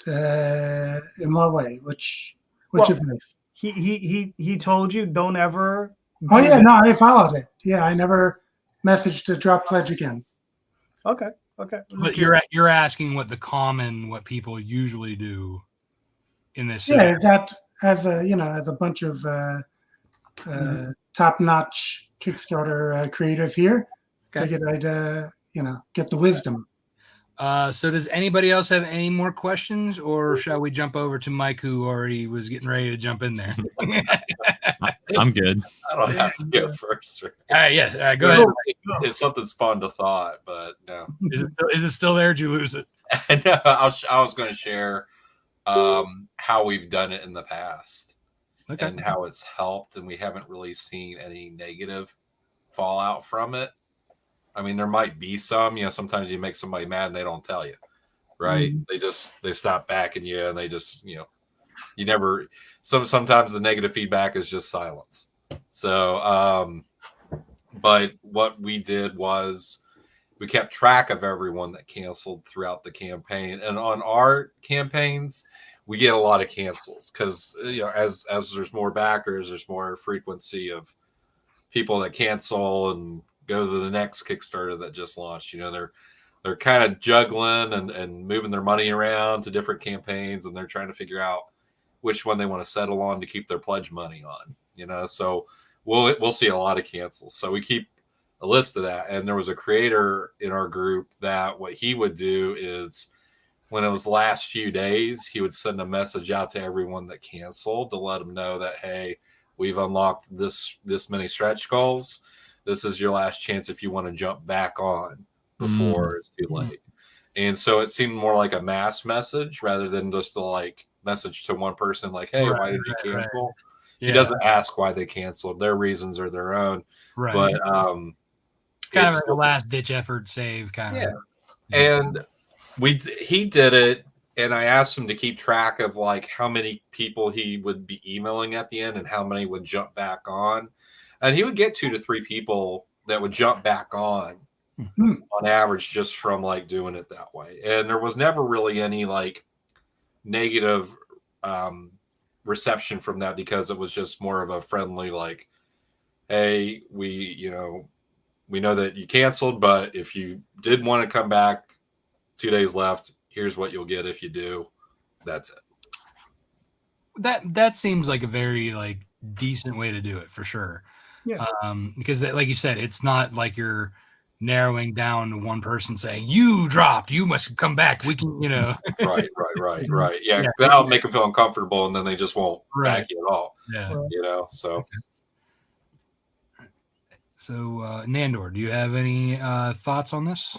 In what way? Which advice? He told you don't ever. Oh yeah, no, I followed it. Yeah, I never messaged to drop pledge again. Okay. But you're asking what people usually do in this. Yeah, that as a bunch of top-notch Kickstarter creators here. Figured I'd get the wisdom. So does anybody else have any more questions, or shall we jump over to Mike, who already was getting ready to jump in there? I'm good. I don't have to go first. All right, yes. Go ahead. It's something spawned a thought, but no. Is it still there? Did you lose it? No, I was going to share how we've done it in the past and how it's helped, and we haven't really seen any negative fallout from it. I mean, there might be some, sometimes you make somebody mad and they don't tell you, right? They stop backing you, and they just, you never, sometimes the negative feedback is just silence. So, but what we did was we kept track of everyone that canceled throughout the campaign. And on our campaigns, we get a lot of cancels because, as there's more backers, there's more frequency of people that cancel and go to the next Kickstarter that just launched. They're kind of juggling and moving their money around to different campaigns, and they're trying to figure out which one they want to settle on to keep their pledge money on. So we'll see a lot of cancels. So we keep a list of that. And there was a creator in our group that what he would do is when it was the last few days, he would send a message out to everyone that canceled to let them know that, hey, we've unlocked this many stretch goals. This is your last chance if you want to jump back on before it's too late. And so it seemed more like a mass message rather than just a like message to one person like, hey, why did you cancel? Right. Yeah. He doesn't ask why they canceled. Their reasons are their own. Right. But kind of like a last ditch effort save kind of. And he did it, and I asked him to keep track of like how many people he would be emailing at the end and how many would jump back on. And he would get 2 to 3 people that would jump back on average just from like doing it that way. And there was never really any like negative reception from that because it was just more of a friendly like, hey, we know that you canceled, but if you did want to come back, 2 days left, here's what you'll get if you do. That's it. That seems like a very like decent way to do it for sure. Yeah. Because like you said, it's not like you're narrowing down to one person saying you dropped, you must come back. We can, right. Yeah, that'll make them feel uncomfortable, and then they just won't back you at all. Yeah. So. Okay. So, Nandor, do you have any thoughts on this?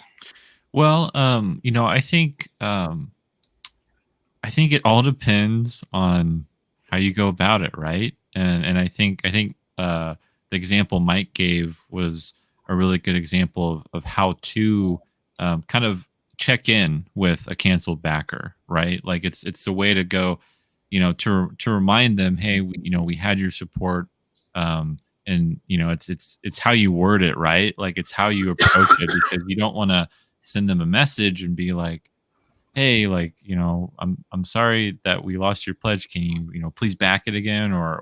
Well, I think it all depends on how you go about it, right? And I think the example Mike gave was a really good example of how to kind of check in with a canceled backer, right? Like it's a way to go, to remind them, hey, we had your support, and it's how you word it, right? Like it's how you approach it, because you don't want to send them a message and be like, hey, like, I'm sorry that we lost your pledge. Can you, please back it again, or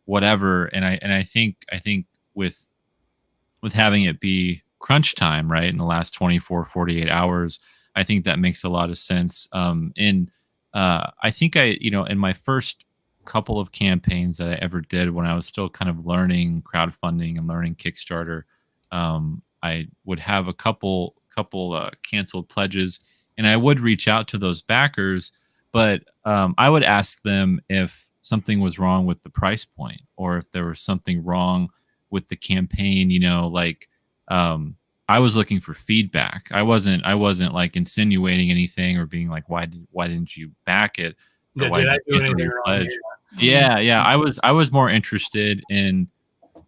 whatever. And I think with having it be crunch time, right, in the last 24, 48 hours, I think that makes a lot of sense. I think in my first couple of campaigns that I ever did when I was still kind of learning crowdfunding and learning Kickstarter, I would have a couple canceled pledges, and I would reach out to those backers, but I would ask them if something was wrong with the price point, or if there was something wrong with the campaign. I was looking for feedback. I wasn't like insinuating anything or being like, why didn't you back it? Or why did you cancel your pledge? Yeah. I was more interested in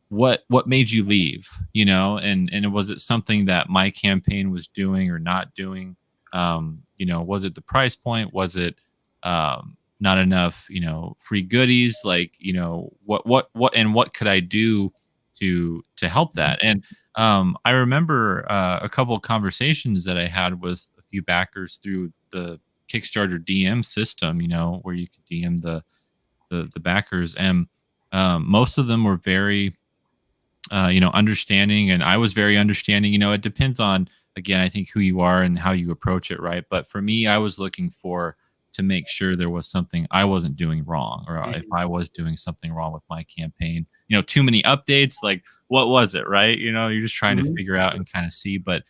what made you leave, and was it something that my campaign was doing or not doing? Was it the price point? Was it not enough, free goodies? Like, what could I do to help that? And I remember a couple of conversations that I had with a few backers through the Kickstarter DM system, where you could DM the backers, and most of them were very understanding, and I was very understanding. It depends on, again, I think, who you are and how you approach it, right? But for me, I was looking to make sure there was something I wasn't doing wrong, or if I was doing something wrong with my campaign. Too many updates, like what was it, right? You're just trying to figure out and kind of see. But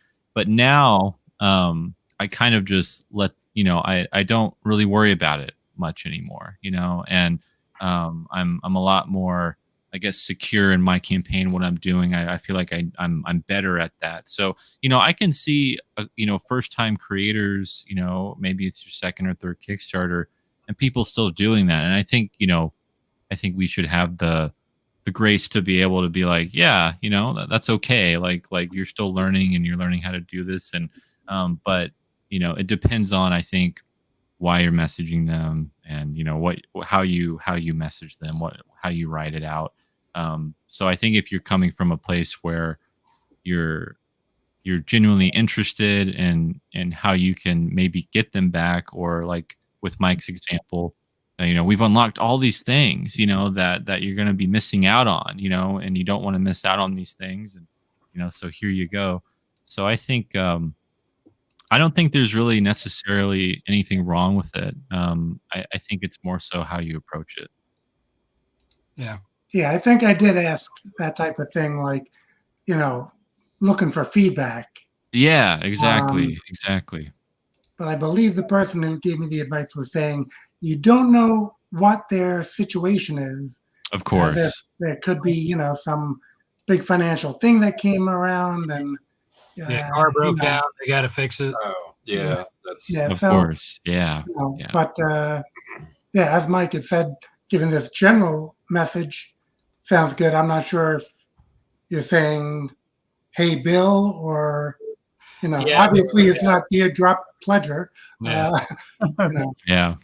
now I kind of just let, I don't really worry about it much anymore, and I'm a lot more, I guess, secure in my campaign, what I'm doing. I feel like I'm better at that. So, I can see, first time creators, maybe it's your second or third Kickstarter, and people still doing that. And I think we should have the grace to be able to be like, yeah, that's okay. Like you're still learning, and you're learning how to do this. And, but it depends on, I think, why you're messaging them, and, how you message them, how you write it out. So I think if you're coming from a place where you're genuinely interested in how you can maybe get them back, or like with Mike's example, we've unlocked all these things, that you're going to be missing out on, and you don't want to miss out on these things. And, so here you go. So I think, I don't think there's really necessarily anything wrong with it. I think it's more so how you approach it. Yeah. Yeah, I think I did ask that type of thing, like, looking for feedback. Yeah, exactly. Exactly. But I believe the person who gave me the advice was saying you don't know what their situation is. Of course. There could be, some big financial thing that came around, and car broke down. They got to fix it. Oh, yeah. That's Of course. Yeah. Yeah. But as Mike had said, given this general message, sounds good. I'm not sure if you're saying, "Hey, Bill," or obviously it's not Dear Drop Pledger. Yeah. Yeah.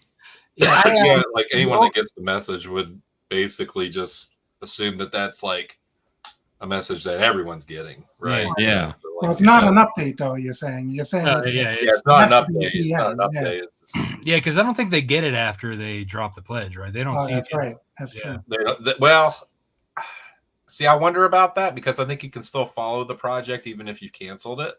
Yeah, like anyone that gets the message would basically just assume that that's like a message that everyone's getting, right? Yeah. So, Well, it's not an update, though. You're saying it's not an update. It's not an update. Yeah, because I don't think they get it after they drop the pledge, right? They don't see that's it. right. That's true. They don't, well, see, I wonder about that because I think you can still follow the project even if you canceled it.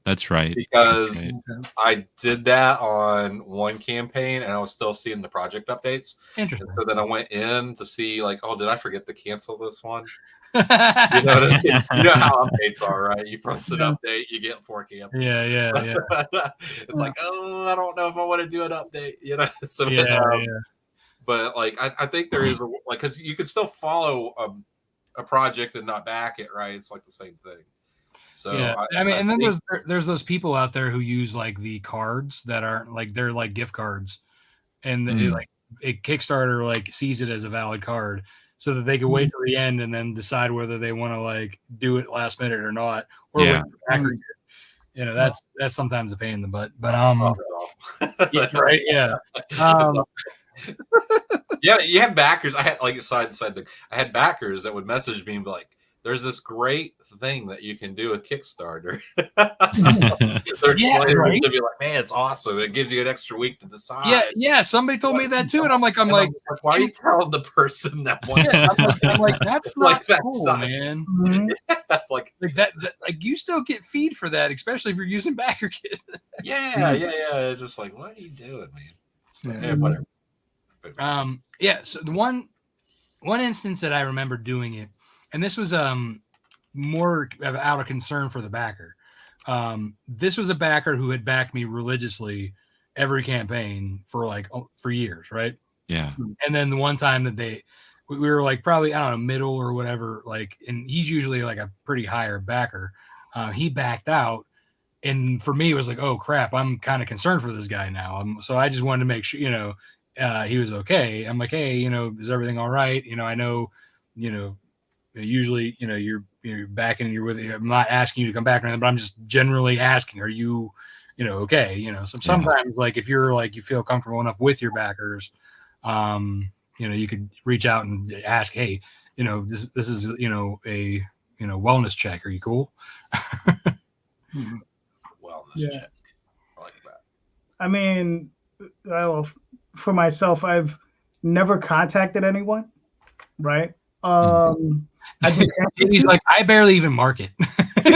That's right. Because I did that on one campaign and I was still seeing the project updates. Interesting. And so then I went in to see, like, oh, did I forget to cancel this one? You know how updates are, right? You post an update, you get 4 cancels. Yeah. It's like, oh, I don't know if I want to do an update, So, but like, I think there is because you can still follow a project and not back it, right? It's like the same thing. So I mean, and then there's those people out there who use like the cards that aren't like they're like gift cards, and they, like a Kickstarter like sees it as a valid card, so that they can wait till the end and then decide whether they want to like do it last minute or not, or wait for backer. That's sometimes a pain in the butt. But right, yeah. Yeah, you have backers. I had like a side thing. I had backers that would message me and be like, "There's this great thing that you can do with Kickstarter." They're explaining to be like, "Man, it's awesome! It gives you an extra week to decide." Yeah. Somebody told me that too, and I'm like, why are you telling the person that wants? I'm like, that's not like that cool, side. man. like that, like you still get feed for that, especially if you're using backer kit. Yeah. It's just like, what are you doing, man? Yeah, whatever. So the one instance that I remember doing it, and this was more out of concern for the backer. This was a backer who had backed me religiously every campaign for years, right? Yeah. And then the one time that we were like probably, I don't know, middle or whatever, like, and he's usually like a pretty higher backer. He backed out, and for me it was like, oh crap, I'm kind of concerned for this guy now. So I just wanted to make sure, he was okay. I'm like, hey, is everything all right? I know, usually, you're backing and you're with you. I'm not asking you to come back or anything, but I'm just generally asking, are you, okay? So sometimes like if you're like, you feel comfortable enough with your backers, you could reach out and ask, hey, this is, a, wellness check. Are you cool? Wellness check. I like that. I mean, for myself, I've never contacted anyone, right? He's like, I barely even market. He's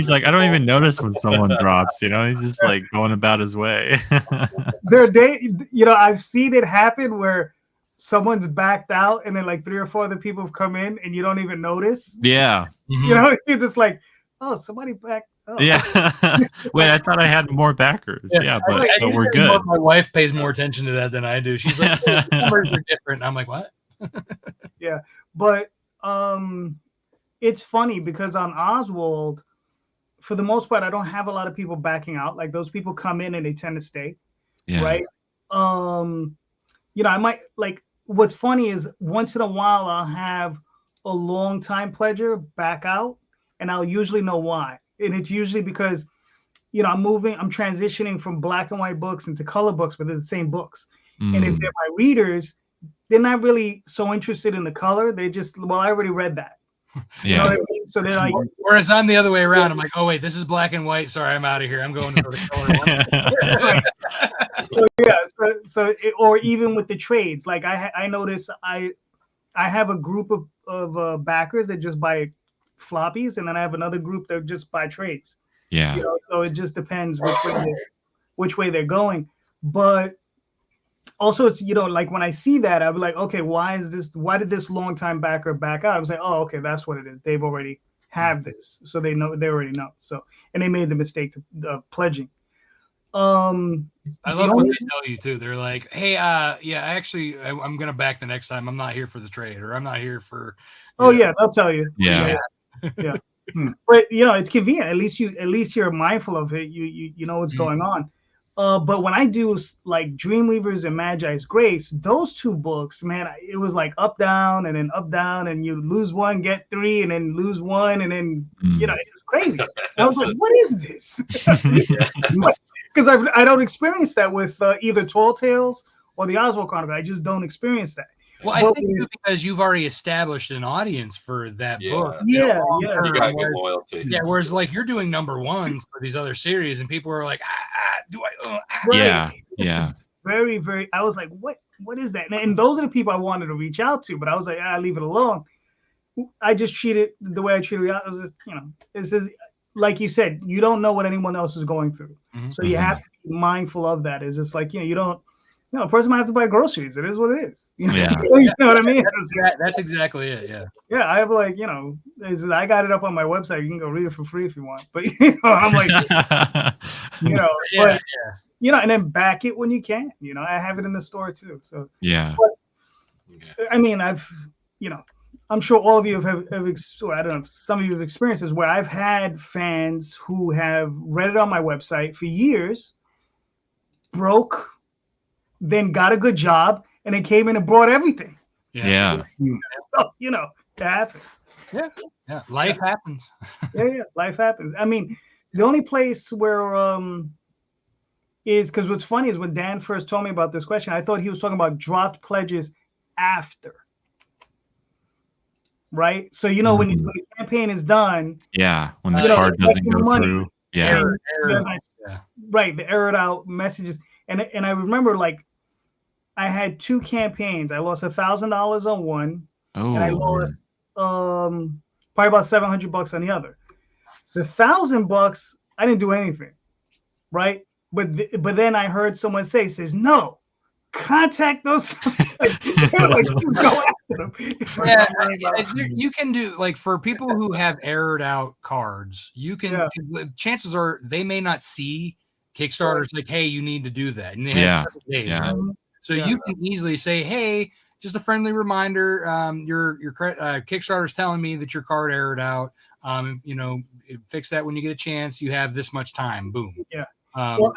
like, I don't even notice when someone drops. He's just like going about his way. I've seen it happen where someone's backed out, and then like 3 or 4 other people have come in, and you don't even notice. Yeah, you're just like, oh, somebody backed. Oh. Yeah. Wait, I thought I had more backers. Yeah, but we're good. My wife pays more attention to that than I do. She's like, numbers are different. I'm like, what? Yeah, but it's funny because on Oswald, for the most part, I don't have a lot of people backing out. Like those people come in and they tend to stay. Yeah. Right. I might like. What's funny is once in a while I'll have a long time pledger back out, and I'll usually know why. And it's usually because, I'm transitioning from black and white books into color books, but they're the same books. And if they're my readers, they're not really so interested in the color. They just, I already read that. Yeah. You know what I mean? So they're like, whereas I'm the other way around. I'm like, oh wait, this is black and white. Sorry, I'm out of here. I'm going to the color one. Or even with the trades, like I notice I have a group of backers that just buy floppies, and then I have another group that just buy trades. Yeah. So it just depends which way they're going. But also it's, like when I see that, I'll be like, okay, why did this longtime backer back out? I was like, oh, okay, that's what it is. They've already have this, so they already know. So, and they made the mistake of pledging. I love what they tell you too. They're like, hey, yeah, actually, I'm gonna back the next time. I'm not here for the trade, or I'm not here for. Oh yeah, they'll tell you. Yeah. Yeah. But it's convenient. At least you're mindful of it. You know what's going on. But when I do like Dreamweavers and Magi's Grace, those two books, man, it was like up down and then up down, and you lose one, get three, and then lose one, and then it was crazy. I was like, what is this? Because I don't experience that with either Tall Tales or the Oswald Chronicle. I just don't experience that. Well, I think it's because you've already established an audience for that book. Yeah. You gotta get loyalty. Yeah, whereas like you're doing number ones for these other series, and people are like, do I? Right. Yeah. Very, very. I was like, what is that? And those are the people I wanted to reach out to, but I was like, leave it alone. I just treat it the way I treat it. I was just, this is like you said, you don't know what anyone else is going through, so you have to be mindful of that. It's just like you don't. A person might have to buy groceries. It is what it is. You know what I mean? That's exactly it. Yeah. Yeah, I have like I got it up on my website. You can go read it for free if you want. But I'm like, and then back it when you can. I have it in the store too. So but, I mean, I'm sure all of you have I don't know, some of you have experienced this where I've had fans who have read it on my website for years, broke, then got a good job, and then came in and brought everything. Yeah. So, it happens. Yeah. Life happens. Yeah. Life happens. I mean, the only place where is because what's funny is when Dan first told me about this question, I thought he was talking about dropped pledges after. Right? So when the campaign is done. Yeah, when the card doesn't go through. Yeah. Right, the errored out messages. And I remember like I had two campaigns. I lost $1,000 on one, and I lost probably about $700 on the other. The $1,000 I didn't do anything, right? But then I heard someone says no, contact those. Just go after them. Yeah, you can do like for people who have errored out cards. You can. Chances are they may not see Kickstarter's like, hey, you need to do that. And they have days, right? So you can easily say, hey, just a friendly reminder, your Kickstarter's telling me that your card errored out. Fix that when you get a chance. You have this much time. Boom. Yeah. Well,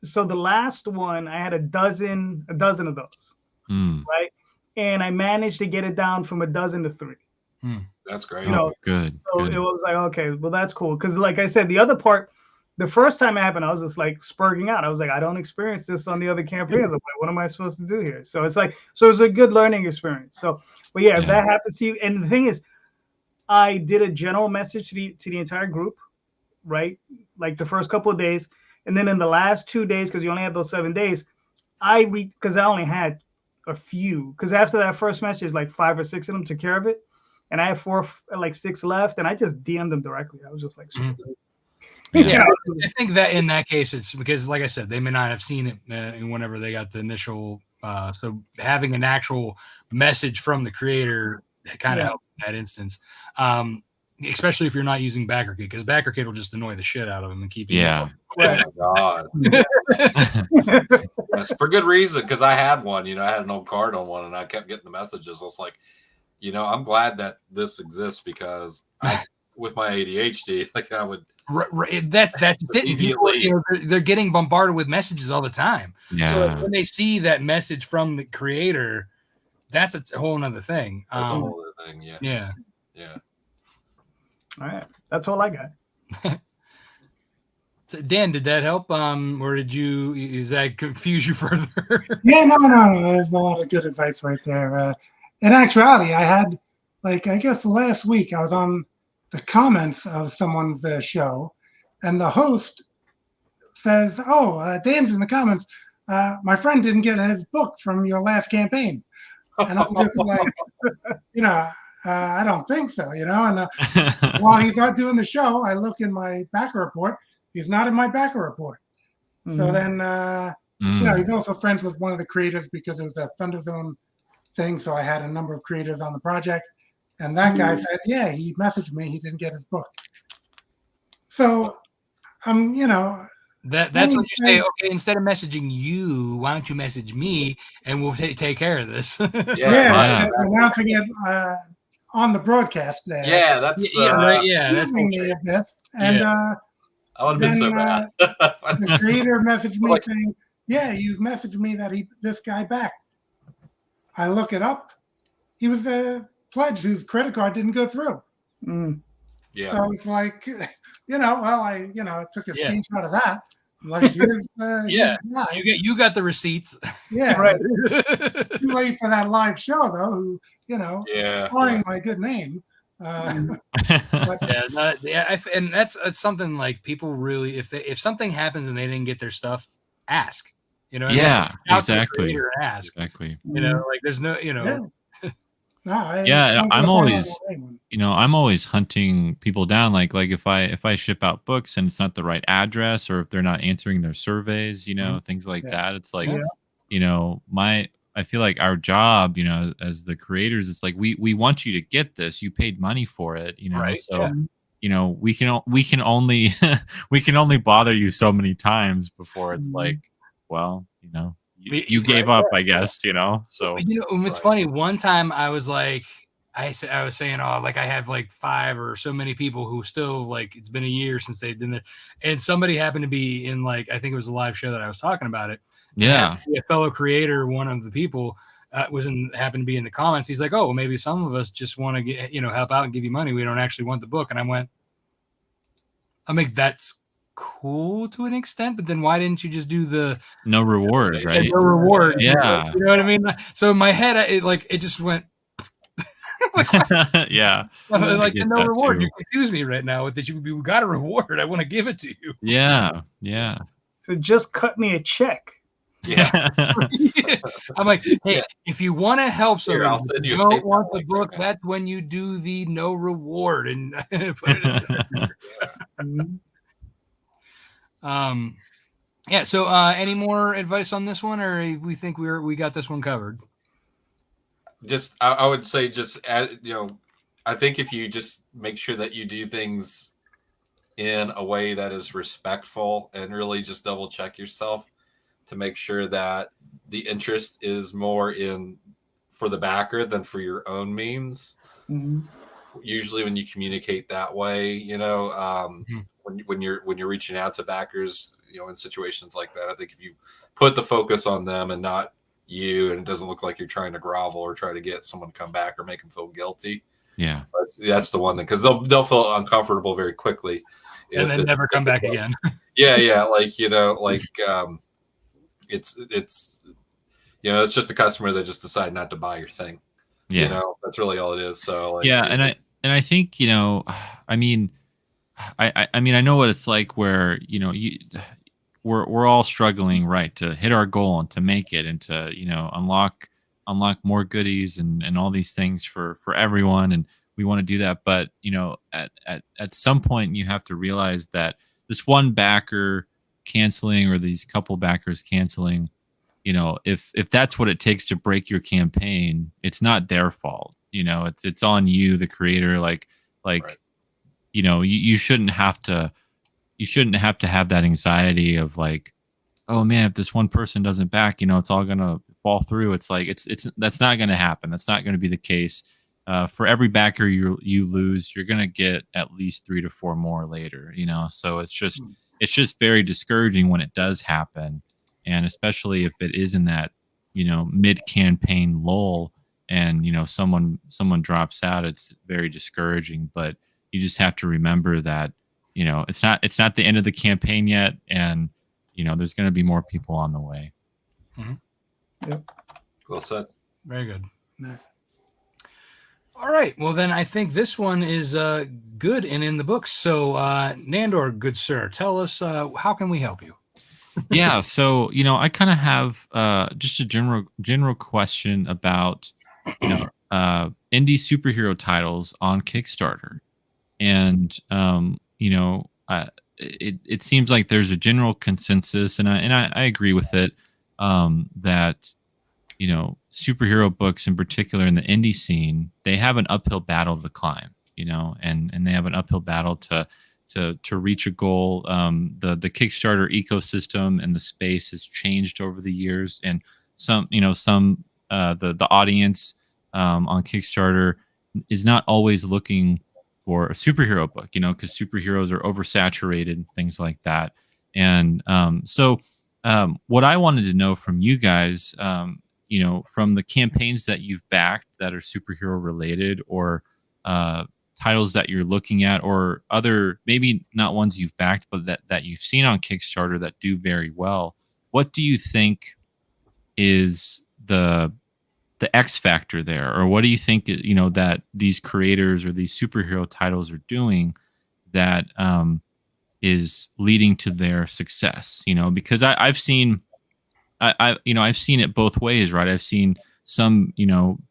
so the last one, I had a dozen of those, right? And I managed to get it down from a dozen to 3. That's great. Good. So it was like, okay, well, that's cool. Because like I said, the other part, the first time it happened, I was just like spurging out. I was like, I don't experience this on the other campaigns. I'm like, what am I supposed to do here? So it's like, it was a good learning experience. So, but if that happens to you, and the thing is, I did a general message to the entire group, right? Like the first couple of days, and then in the last 2 days, because you only had those 7 days, because I only had a few. Because after that first message, like 5 or 6 of them took care of it, and I had 6 left, and I just DM'd them directly. I was just like. Yeah, I think that in that case, it's because, like I said, they may not have seen it whenever they got the initial. So having an actual message from the creator kind of helps in that instance, especially if you're not using BackerKit, because BackerKit will just annoy the shit out of them and keep you. Yeah. Oh my God. That's for good reason, because I had one. I had an old card on one, and I kept getting the messages. I was like, I'm glad that this exists because with my ADHD, like I would. Right, that's it. They're getting bombarded with messages all the time. Yeah. So when they see that message from the creator, that's a whole nother thing. That's a whole other thing. Yeah. All right, that's all I got. So Dan, did that help? Or does that confuse you further? Yeah, no. There's a lot of good advice right there. In actuality, I had, I guess last week I was on the comments of someone's show, and the host says, Dan's in the comments. My friend didn't get his book from your last campaign. And I'm just like, I don't think so, And while he's not doing the show, I look in my backer report. He's not in my backer report. So then you know, he's also friends with one of the creators because it was a Thunder Zone thing. So I had a number of creators on the project, and that guy said, yeah, he messaged me. He didn't get his book. So, you know, That's what you say. Okay, instead of messaging you, why don't you message me and we'll take care of this? Yeah, announcing it on the broadcast there. Yeah, that's right. Yeah, that's me of this, and I would have been so bad. The creator messaged me saying, "Yeah, you messaged me that this guy back." I look it up. He was the pledge whose credit card didn't go through. Yeah. So it's like, you know, well, I took a screenshot of that. Like, here's you got the receipts. Yeah, right. Too late for that live show though. Who, you know, pouring my good name. And that's something like people really, if something happens and they didn't get their stuff, ask. You know, exactly. Ask. Exactly. You know, like there's no, you know. I'm always, I'm always hunting people down. Like if I ship out books and it's not the right address, or if they're not answering their surveys, you know, things like that. It's like, you know, I feel like our job, you know, as the creators, it's like we want you to get this. You paid money for it, you know. Right. So, you know, we can only we can only bother you so many times before it's like, well, you know, you gave up, I guess, you know. So you know, it's funny. One time I was like, I was saying, oh, like I have like 5 or so many people who still, like, it's been a year since they've done it, and somebody happened to be in, like, I think it was a live show that I was talking about it. Yeah, a fellow creator, one of the people happened to be in the comments. He's like, oh, well, maybe some of us just want to get, you know, help out and give you money. We don't actually want the book. And I went, I mean, that's cool to an extent, but then why didn't you just do the no reward, right? No reward. Yeah. You know what I mean? So in my head, it just went, yeah. Like the no reward. Too. You confuse me right now with that. You got a reward. I want to give it to you. Yeah. Yeah. So just cut me a check. Yeah. I'm like, hey, if you want to help someone, you don't want the book, that's when you do the no reward and put it in there. Yeah. So, any more advice on this one, or we think we got this one covered? Just, I would say, just you know, I think if you just make sure that you do things in a way that is respectful and really just double check yourself to make sure that the interest is more in for the backer than for your own means. Usually when you communicate that way, you know, when you're reaching out to backers, you know, in situations like that, I think if you put the focus on them and not you, and it doesn't look like you're trying to grovel or try to get someone to come back or make them feel guilty. Yeah. That's the one thing, because they'll feel uncomfortable very quickly. And then never come back again. Yeah. Like, you know, like, it's you know, it's just a customer that just decide not to buy your thing. You know, that's really all it is. So like, and I think, you know, I mean I know what it's like where, you know, we're all struggling, right, to hit our goal and to make it and to, you know, unlock more goodies and all these things for everyone, and we want to do that. But, you know, at some point you have to realize that this one backer canceling, or these couple backers canceling, you know, if that's what it takes to break your campaign, it's not their fault. You know, it's on you, the creator. Like right. You know, you shouldn't have to have that anxiety of like, oh man, if this one person doesn't back, you know, it's all gonna fall through. It's like it's that's not gonna happen. That's not gonna be the case. For every backer you lose, you're gonna get at least 3 to 4 more later. You know, so it's just very discouraging when it does happen, and especially if it is in that, you know, mid-campaign lull, and, you know, someone drops out. It's very discouraging. But you just have to remember that, you know, it's not the end of the campaign yet, and, you know, there's going to be more people on the way. Yep. Well said. Very good. Nice. All right. Well, then I think this one is good and in the books. So, Nandor, good sir, tell us, how can we help you? Yeah. So, you know, I kind of have just a general question about, you know, indie superhero titles on Kickstarter. And, you know, it seems like there's a general consensus, and I agree with it, that superhero books in particular in the indie scene, they have an uphill battle to climb, and they have an uphill battle to reach a goal. The Kickstarter ecosystem and the space has changed over the years, and the audience on Kickstarter is not always looking for a superhero book, because superheroes are oversaturated, things like that. And so what I wanted to know from you guys, from the campaigns that you've backed that are superhero related, or titles that you're looking at, or other, maybe not ones you've backed, but that you've seen on Kickstarter that do very well, what do you think is the X factor there? Or what do you think, that these creators or these superhero titles are doing that is leading to their success? Because I've seen it both ways, right? I've seen some,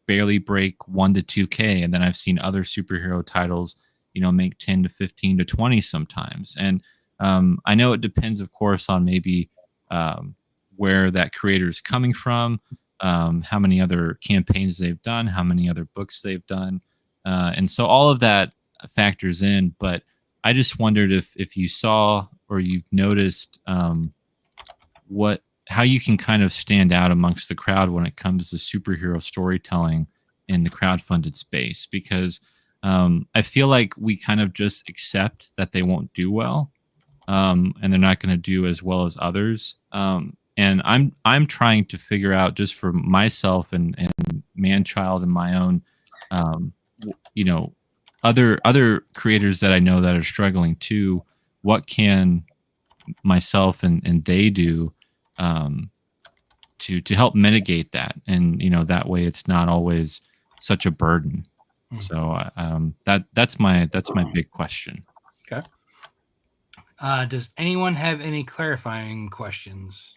barely break 1 to 2K, and then I've seen other superhero titles, make 10 to 15 to 20 sometimes. And I know it depends, of course, on maybe where that creator is coming from, how many other campaigns they've done, how many other books they've done. And so all of that factors in. But I just wondered if you saw or you've noticed how you can kind of stand out amongst the crowd when it comes to superhero storytelling in the crowdfunded space, because I feel like we kind of just accept that they won't do well, and they're not going to do as well as others. And I'm trying to figure out, just for myself and Manchild and my own, other creators that I know that are struggling too, what can myself and they do to help mitigate that, and that way it's not always such a burden. So that's my big question. Okay. Does anyone have any clarifying questions?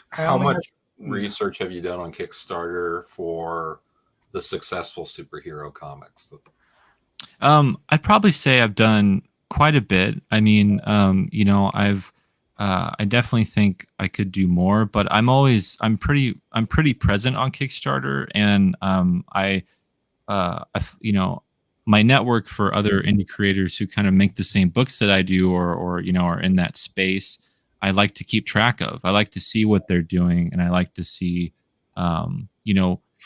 How much research have you done on Kickstarter for the successful superhero comics? I'd probably say I've done quite a bit. I mean, I definitely think I could do more, but I'm pretty present on Kickstarter, and my network for other indie creators who kind of make the same books that I do, or are in that space, I like to keep track of. I like to see what they're doing, and I like to see,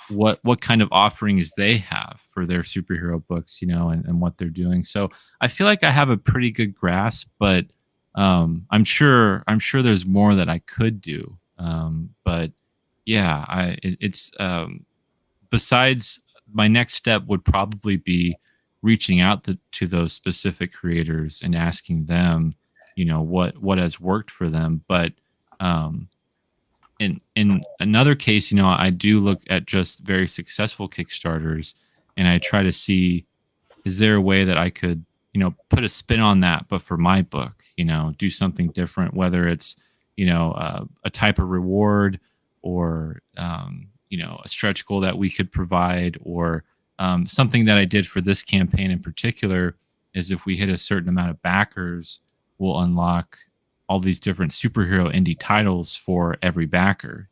what kind of offerings they have for their superhero books, and what they're doing. So I feel like I have a pretty good grasp, but I'm sure there's more that I could do. But yeah, it's besides, my next step would probably be reaching out to those specific creators and asking them, what has worked for them. But in another case, I do look at just very successful Kickstarters, and I try to see, is there a way that I could, put a spin on that, but for my book, do something different, whether it's, a type of reward, or, a stretch goal that we could provide, or something that I did for this campaign in particular is, if we hit a certain amount of backers, we'll unlock all these different superhero indie titles for every backer,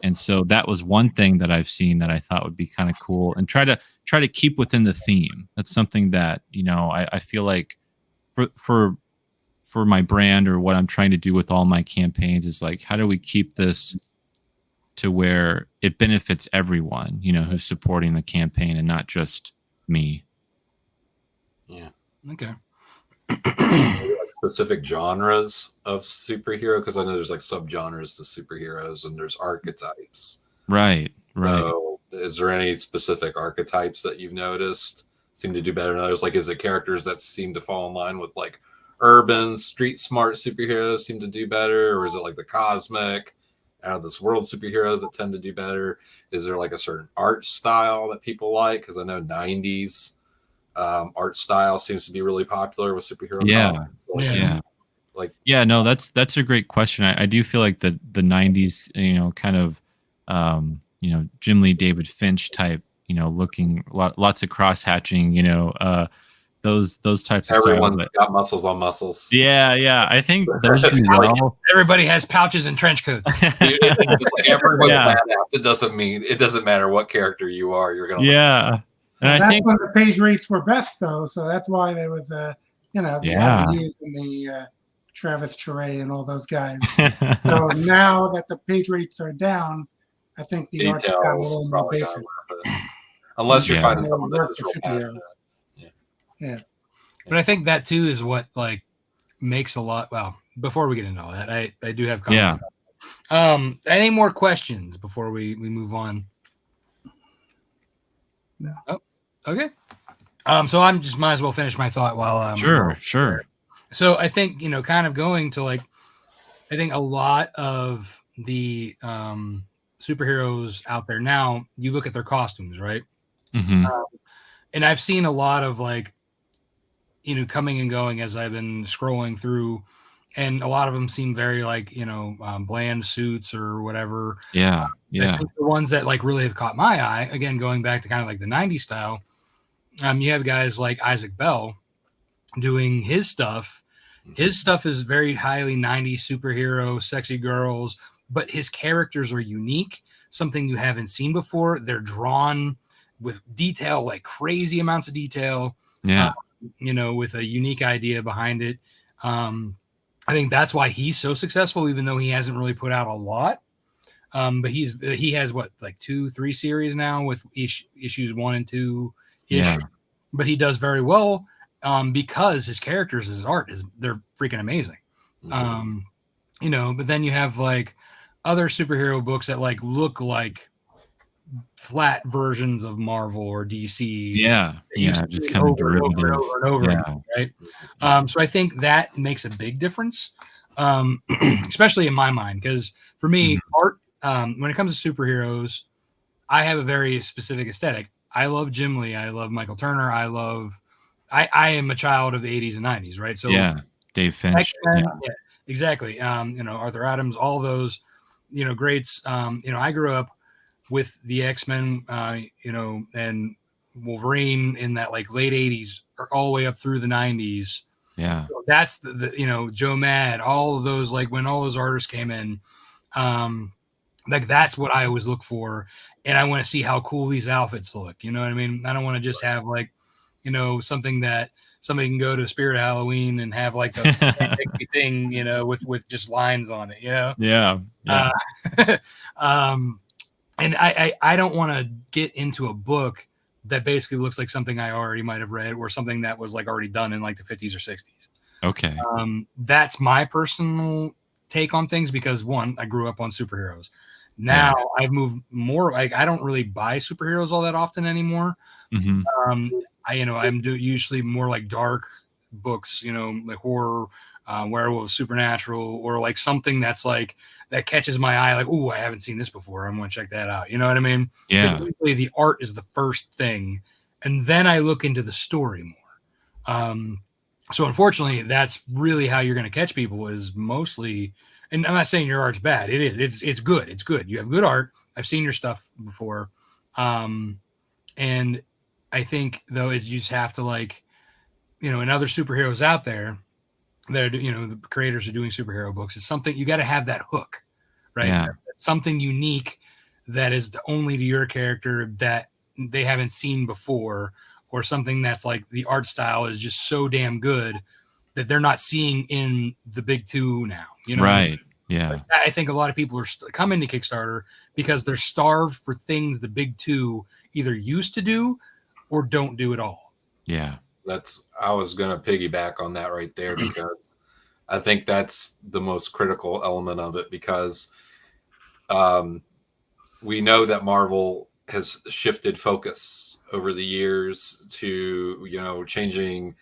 and so that was one thing that I've seen that I thought would be kind of cool, and try to keep within the theme. That's something that, I feel like for my brand, or what I'm trying to do with all my campaigns, is like, how do we keep this to where it benefits everyone, who's supporting the campaign, and not just me. Yeah. Okay. Specific genres of superhero, because I know there's like subgenres to superheroes, and there's archetypes. Right. So is there any specific archetypes that you've noticed seem to do better than others? Like, is it characters that seem to fall in line with like urban, street smart superheroes seem to do better, or is it like the cosmic, out of this world superheroes that tend to do better? Is there like a certain art style that people like? Because I know 90s art style seems to be really popular with superhero comics. No, that's a great question. I do feel like the 90s, kind of Jim Lee, David Finch type, looking lots of cross hatching, those types of Everyone's style. got muscles on muscles. Yeah. I think those do well. Everybody has pouches and trench coats. It's just like everyone's Yeah. badass. It doesn't matter what character you are. You're gonna Yeah. And I that's think when the page rates were best, though. So that's why there was the Yeah. Avenues and the Travis Charay and all those guys. So now that the page rates are down, I think the art's gotten a details little more probably basic. gotta work with it. Unless you're Yeah. finding More someone work that's for just real superheroes. passionate. Yeah. But I think that too is what like makes a lot. Well, before we get into all that, I do have comments. Yeah. Any more questions before we move on? No. Oh, okay. So I'm just might as well finish my thought while Sure. So I think, kind of going to like, I think a lot of the superheroes out there now, you look at their costumes, right? Hmm. And I've seen a lot of like, coming and going as I've been scrolling through, and a lot of them seem very like, bland suits or whatever. Yeah. I think the ones that like really have caught my eye, again, going back to kind of like the 90s style, you have guys like Isaac Bell doing his stuff. His stuff is very highly 90s superhero, sexy girls, but his characters are unique, something you haven't seen before. They're drawn with detail, like crazy amounts of detail, Yeah. With a unique idea behind it. I think that's why he's so successful, even though he hasn't really put out a lot. But he has what, like 2-3 series now with issues 1 and 2 ish. Yeah. But he does very well because his characters, his art they're freaking amazing. But then you have like other superhero books that like look like flat versions of Marvel or DC. Yeah. Just kind of derivative. Over and over again, right? So I think that makes a big difference, especially in my mind, because for me, art, when it comes to superheroes, I have a very specific aesthetic. I love Jim Lee. I love Michael Turner. I am a child of the 80s and 90s, right? So Dave Finch. Yeah, exactly. Arthur Adams, all those, greats. I grew up with the X-Men, and Wolverine in that like late 80s or all the way up through the 90s. Yeah. So that's the Joe Mad, all of those, like when all those artists came in, like that's what I always look for. And I want to see how cool these outfits look. You know what I mean? I don't want to just have like, something that somebody can go to Spirit Halloween and have like a thing, with just lines on it, Yeah. And I don't want to get into a book that basically looks like something I already might have read or something that was like already done in like the 50s or 60s. Okay. That's my personal take on things because one, I grew up on superheroes. Now I've moved more, like I don't really buy superheroes all that often anymore. I'm usually more like dark books, like horror, werewolf, supernatural, or like something that's like that catches my eye, like, oh, I haven't seen this before. I'm gonna check that out. You know what I mean? Yeah. But usually the art is the first thing, and then I look into the story more. So unfortunately, that's really how you're gonna catch people is mostly. And I'm not saying your art's bad. It is. It's good. It's good. You have good art. I've seen your stuff before. And I think though is you just have to like, and other superheroes out there that are, the creators are doing superhero books. It's something you got to have that hook, right? Yeah. Something unique that is only to your character that they haven't seen before, or something that's like the art style is just so damn good that they're not seeing in the big two now. Right. What I mean? Yeah. Like, I think a lot of people are coming to Kickstarter because they're starved for things the big two either used to do or don't do at all. Yeah. I was going to piggyback on that right there because I think that's the most critical element of it because we know that Marvel has shifted focus over the years to, changing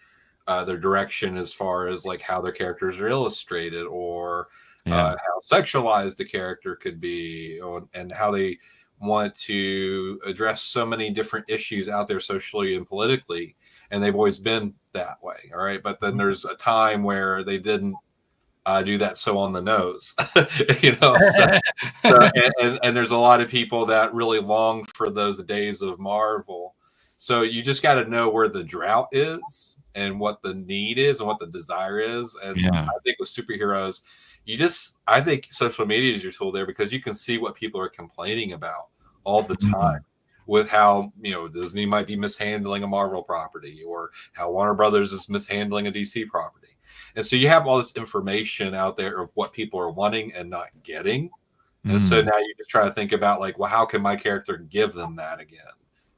their direction as far as like how their characters are illustrated or how sexualized the character could be and how they want to address so many different issues out there socially and politically. And they've always been that way. All right. But then there's a time where they didn't do that so on the nose, and there's a lot of people that really long for those days of Marvel. So you just got to know where the drought is and what the need is and what the desire is. And I think with superheroes, I think social media is your tool there, because you can see what people are complaining about all the time with how, Disney might be mishandling a Marvel property, or how Warner Brothers is mishandling a DC property. And so you have all this information out there of what people are wanting and not getting. And so now you just try to think about, like, well, how can my character give them that again?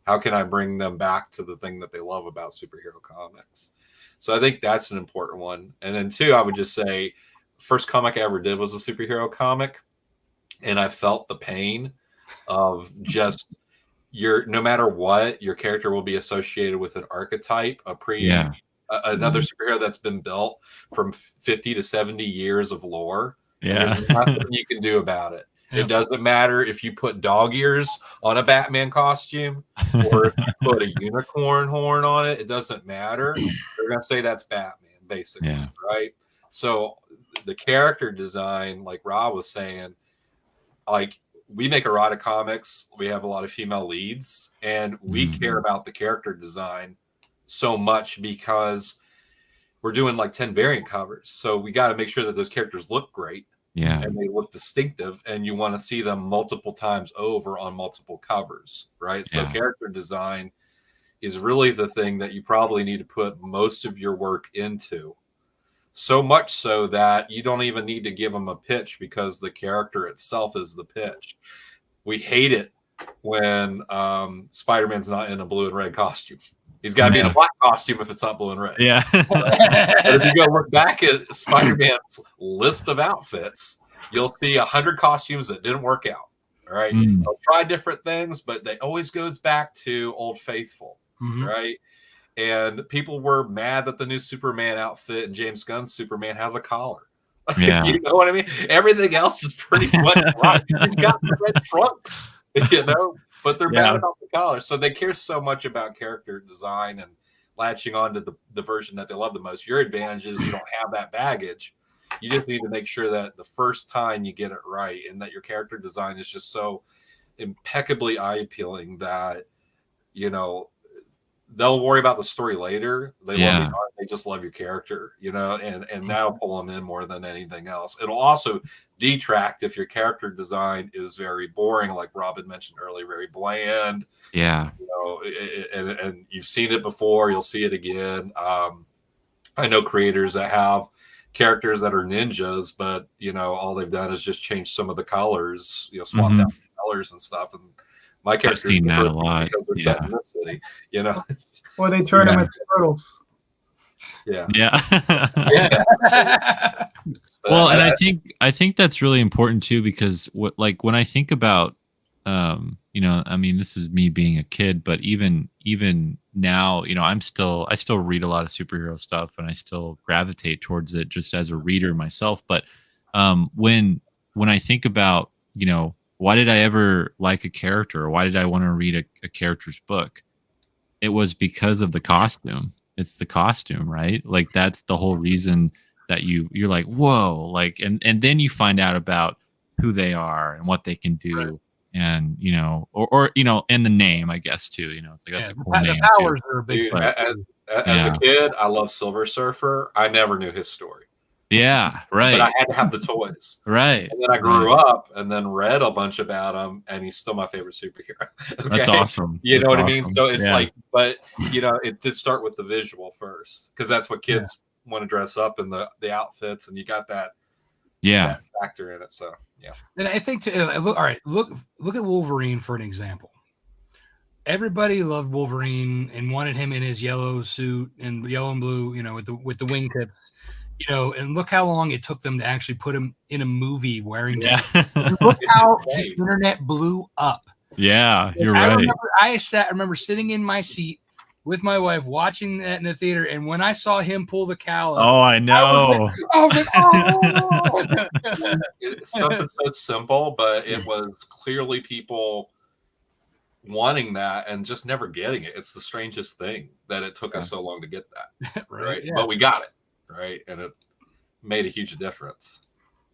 How can I bring them back to the thing that they love about superhero comics? So I think that's an important one. And then 2, I would just say, first comic I ever did was a superhero comic. And I felt the pain of just no matter what, your character will be associated with an archetype, another superhero that's been built from 50 to 70 years of lore. Yeah. There's nothing you can do about it. It doesn't matter if you put dog ears on a Batman costume or if you put a unicorn horn on it. It doesn't matter. They're going to say that's Batman, basically, right? So the character design, like Rob was saying, like, we make erotic comics. We have a lot of female leads, and we care about the character design so much because we're doing like 10 variant covers. So we got to make sure that those characters look great. Yeah. And they look distinctive, and you want to see them multiple times over on multiple covers, right? So character design is really the thing that you probably need to put most of your work into. So much so that you don't even need to give them a pitch, because the character itself is the pitch. We hate it when Spider-Man's not in a blue and red costume. He's got to be in a black costume if it's not blue and red. Yeah. But if you go look back at Spider-Man's list of outfits, you'll see 100 costumes that didn't work out. All right. They'll try different things, but they always goes back to Old Faithful. Right. And people were mad that the new Superman outfit and James Gunn's Superman has a collar. Yeah. You know what I mean? Everything else is pretty much right. You got the red trunks, but they're mad about the collar. So they care so much about character design and latching on to the version that they love the most. Your advantage is you don't have that baggage. You just need to make sure that the first time you get it right, and that your character design is just so impeccably eye-appealing that, they'll worry about the story later. They love the art. They just love your character, and that'll pull them in more than anything else. It'll also detract if your character design is very boring, like Robin mentioned earlier, very bland. Yeah. And you've seen it before. You'll see it again. I know creators that have characters that are ninjas, but, all they've done is just change some of the colors, swap out the colors and stuff. And my character, I've seen that a lot. Yeah. In this city, Or they turn them into turtles. Yeah. Yeah. Well, and I think that's really important too, because when I think about, this is me being a kid, but even now, I still read a lot of superhero stuff, and I still gravitate towards it just as a reader myself. But when I think about, why did I ever like a character? Or why did I want to read a character's book? It was because of the costume. It's the costume, right? Like, that's the whole reason that you're like, whoa, like, and then you find out about who they are and what they can do. Right. And, and the name, I guess, too, it's like, that's a cool name. The powers are a big thing. As a kid, I loved Silver Surfer. I never knew his story. Yeah, right. But I had to have the toys. Right. And then I grew up and then read a bunch about him, and he's still my favorite superhero. Okay? That's awesome. That's what I mean? So it's like, but, it did start with the visual first, because that's what kids want to dress up in, the outfits, and you got that factor in it. So, yeah. And I think, look at Wolverine for an example. Everybody loved Wolverine and wanted him in his yellow suit and yellow and blue, with the wingtips. And look how long it took them to actually put him in a movie wearing that. Look how the internet blew up. Yeah, you're right. I remember sitting in my seat with my wife watching that in the theater, and when I saw him pull the cowl up, oh, I know. I was like, oh! It's something so simple, but it was clearly people wanting that and just never getting it. It's the strangest thing that it took us so long to get that. Right? Yeah. But we got it. Right, and it made a huge difference.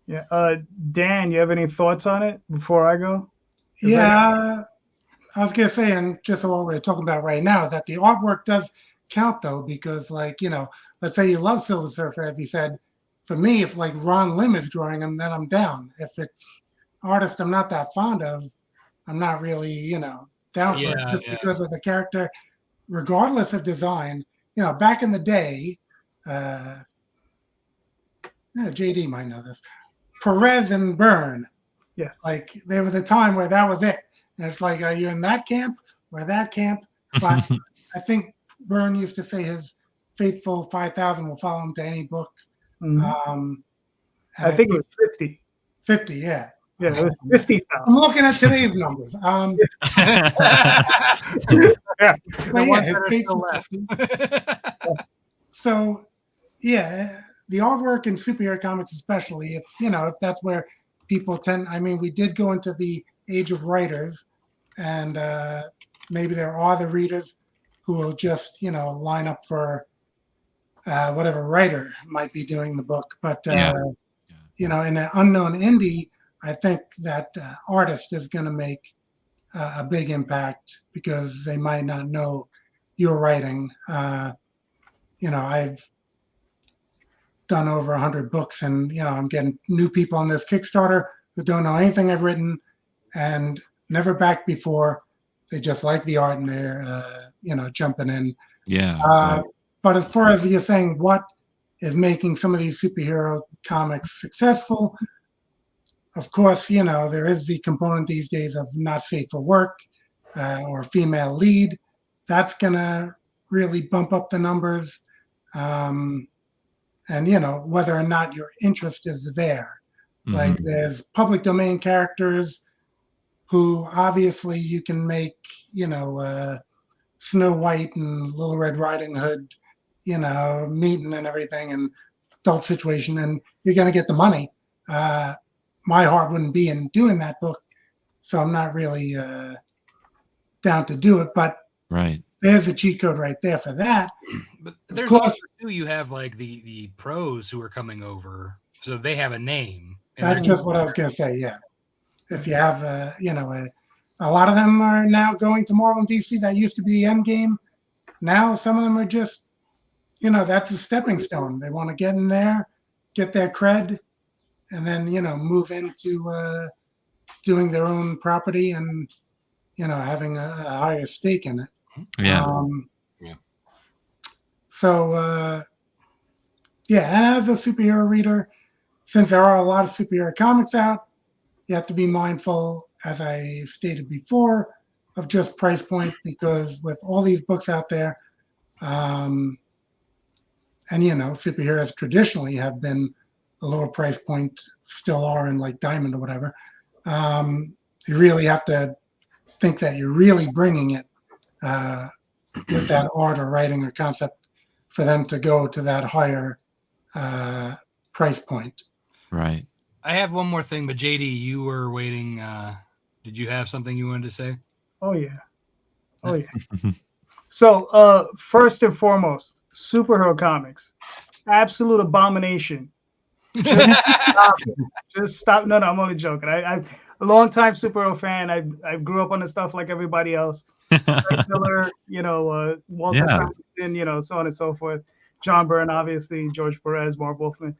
Yeah, Dan, you have any thoughts on it before I go? Yeah, I was gonna say, and just what we're talking about right now, is that the artwork does count though, because like, you know, let's say you love Silver Surfer, as you said. For me, if like Ron Lim is drawing him, then I'm down. If it's artist I'm not that fond of, I'm not really, you know, down for it just because of the character, regardless of design. You know, back in the day, JD might know this. Perez and Byrne. Yes. Like there was a time where that was it. And it's like, are you in that camp or that camp? But I think Byrne used to say his faithful 5,000 will follow him to any book. Mm-hmm. I think it was 50. 50, yeah. Yeah, it was 50,000. I'm looking at today's numbers. Yeah. But yeah, his faithful left. So, yeah, the artwork in superhero comics, especially, if you know, if that's where people tend. I mean, we did go into the age of writers, and maybe there are the readers who will just, you know, line up for whatever writer might be doing the book. But you know, in an unknown indie, I think that artist is going to make a big impact because they might not know your writing. You know, I've done over 100 books, and you know, I'm getting new people on this Kickstarter who don't know anything I've written and never backed before. They just like the art and they're you know, jumping in. Yeah. But as far as you're saying, what is making some of these superhero comics successful? Of course, you know, there is the component these days of not safe for work or female lead. That's going to really bump up the numbers. And, you know, whether or not your interest is there. Mm-hmm. Like there's public domain characters who obviously you can make, you know, Snow White and Little Red Riding Hood, you know, meeting and everything and adult situation, and you're going to get the money. My heart wouldn't be in doing that book, so I'm not really down to do it. But there's a cheat code right there for that. But there's also too, you have like the pros who are coming over, so they have a name. That's just what I was going to say. Yeah, if you have, you know, a lot of them are now going to Marvel and DC. That used to be the end game. Now some of them are just, you know, that's a stepping stone. They want to get in there, get their cred, and then, you know, move into doing their own property and, you know, having a higher stake in it. Yeah. So, yeah, and as a superhero reader, since there are a lot of superhero comics out, you have to be mindful, as I stated before, of just price point, because with all these books out there, and, you know, superheroes traditionally have been a lower price point, still are in like Diamond or whatever. You really have to think that you're really bringing it with that art or writing or concept for them to go to that higher price point. Right. I have one more thing, but JD, you were waiting. Did you have something you wanted to say? Oh, yeah. Oh, yeah. So, first and foremost, superhero comics, absolute abomination. Just stop. No, I'm only joking. I'm a long-time superhero fan. I grew up on the stuff like everybody else. Miller, you know, Walter Simonson, you know, so on and so forth. John Byrne, obviously, George Perez, Mark Wolfman,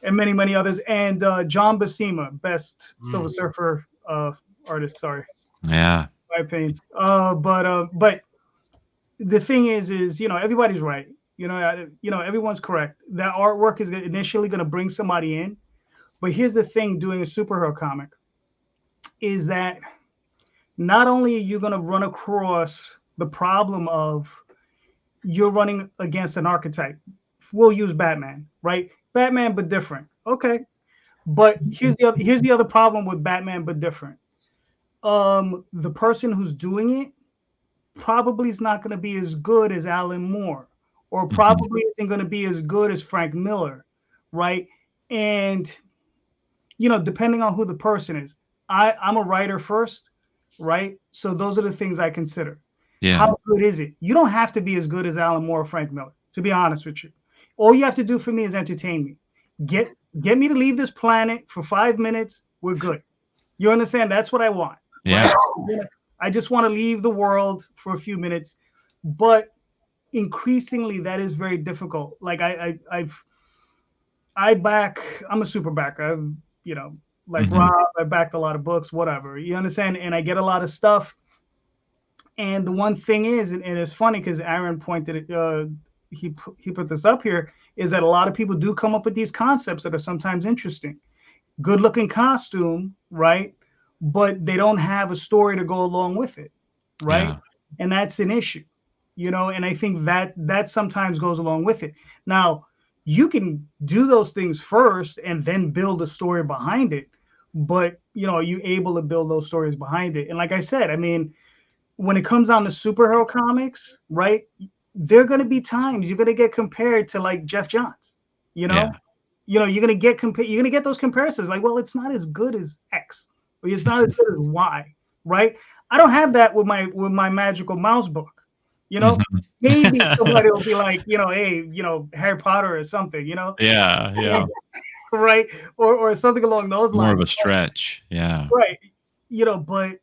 and many, many others. And John Buscema, best Silver Surfer artist. Sorry. Yeah. My opinion. But the thing is, you know, everybody's right. You know, everyone's correct. That artwork is initially going to bring somebody in. But here's the thing: doing a superhero comic is that not only are you going to run across the problem of you're running against an archetype. We'll use Batman, right? Batman, but different. Okay. But here's the other problem with Batman, but different. The person who's doing it probably is not going to be as good as Alan Moore, or probably isn't going to be as good as Frank Miller, right? And, you know, depending on who the person is, I'm a writer first, right? So those are the things I consider. Yeah. How good is it? You don't have to be as good as Alan Moore or Frank Miller, to be honest with you. All you have to do for me is entertain me. Get me to leave this planet for 5 minutes. We're good. You understand? That's what I want. Yeah. Right? I just want to leave the world for a few minutes. But increasingly, that is very difficult. Like I'm a super backer. Like Rob, I backed a lot of books, whatever. You understand? And I get a lot of stuff. And the one thing is, and it's funny because Aaron pointed it, he put this up here, is that a lot of people do come up with these concepts that are sometimes interesting. Good looking costume, right? But they don't have a story to go along with it, right? Yeah. And that's an issue, and I think that sometimes goes along with it. Now, you can do those things first and then build a story behind it. But, are you able to build those stories behind it? And like I said, I mean, when it comes down to superhero comics, right, there are going to be times you're going to get compared to like Jeff Johns, Yeah. You're going to get those comparisons like, well, it's not as good as X, or it's not as good as Y, right? I don't have that with my Magical Mouse book. Maybe somebody will be like, hey, Harry Potter or something, Yeah. Right. Or something along those lines. More of a stretch. Yeah. Right. But,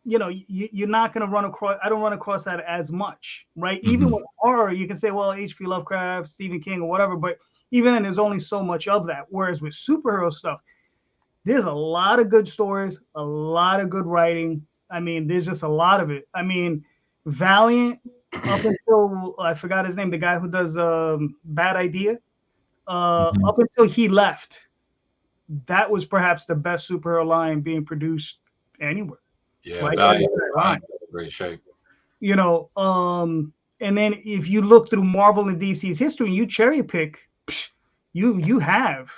you're not going to I don't run across that as much. Right. Even with horror, you can say, well, H.P. Lovecraft, Stephen King or whatever. But even then, there's only so much of that. Whereas with superhero stuff, there's a lot of good stories, a lot of good writing. I mean, there's just a lot of it. I mean, Valiant, up until I forgot his name, the guy who does Bad Idea, up until he left, that was perhaps the best superhero line being produced anywhere. Yeah, right? Valiant, great shape. And then if you look through Marvel and DC's history, and you cherry pick, you have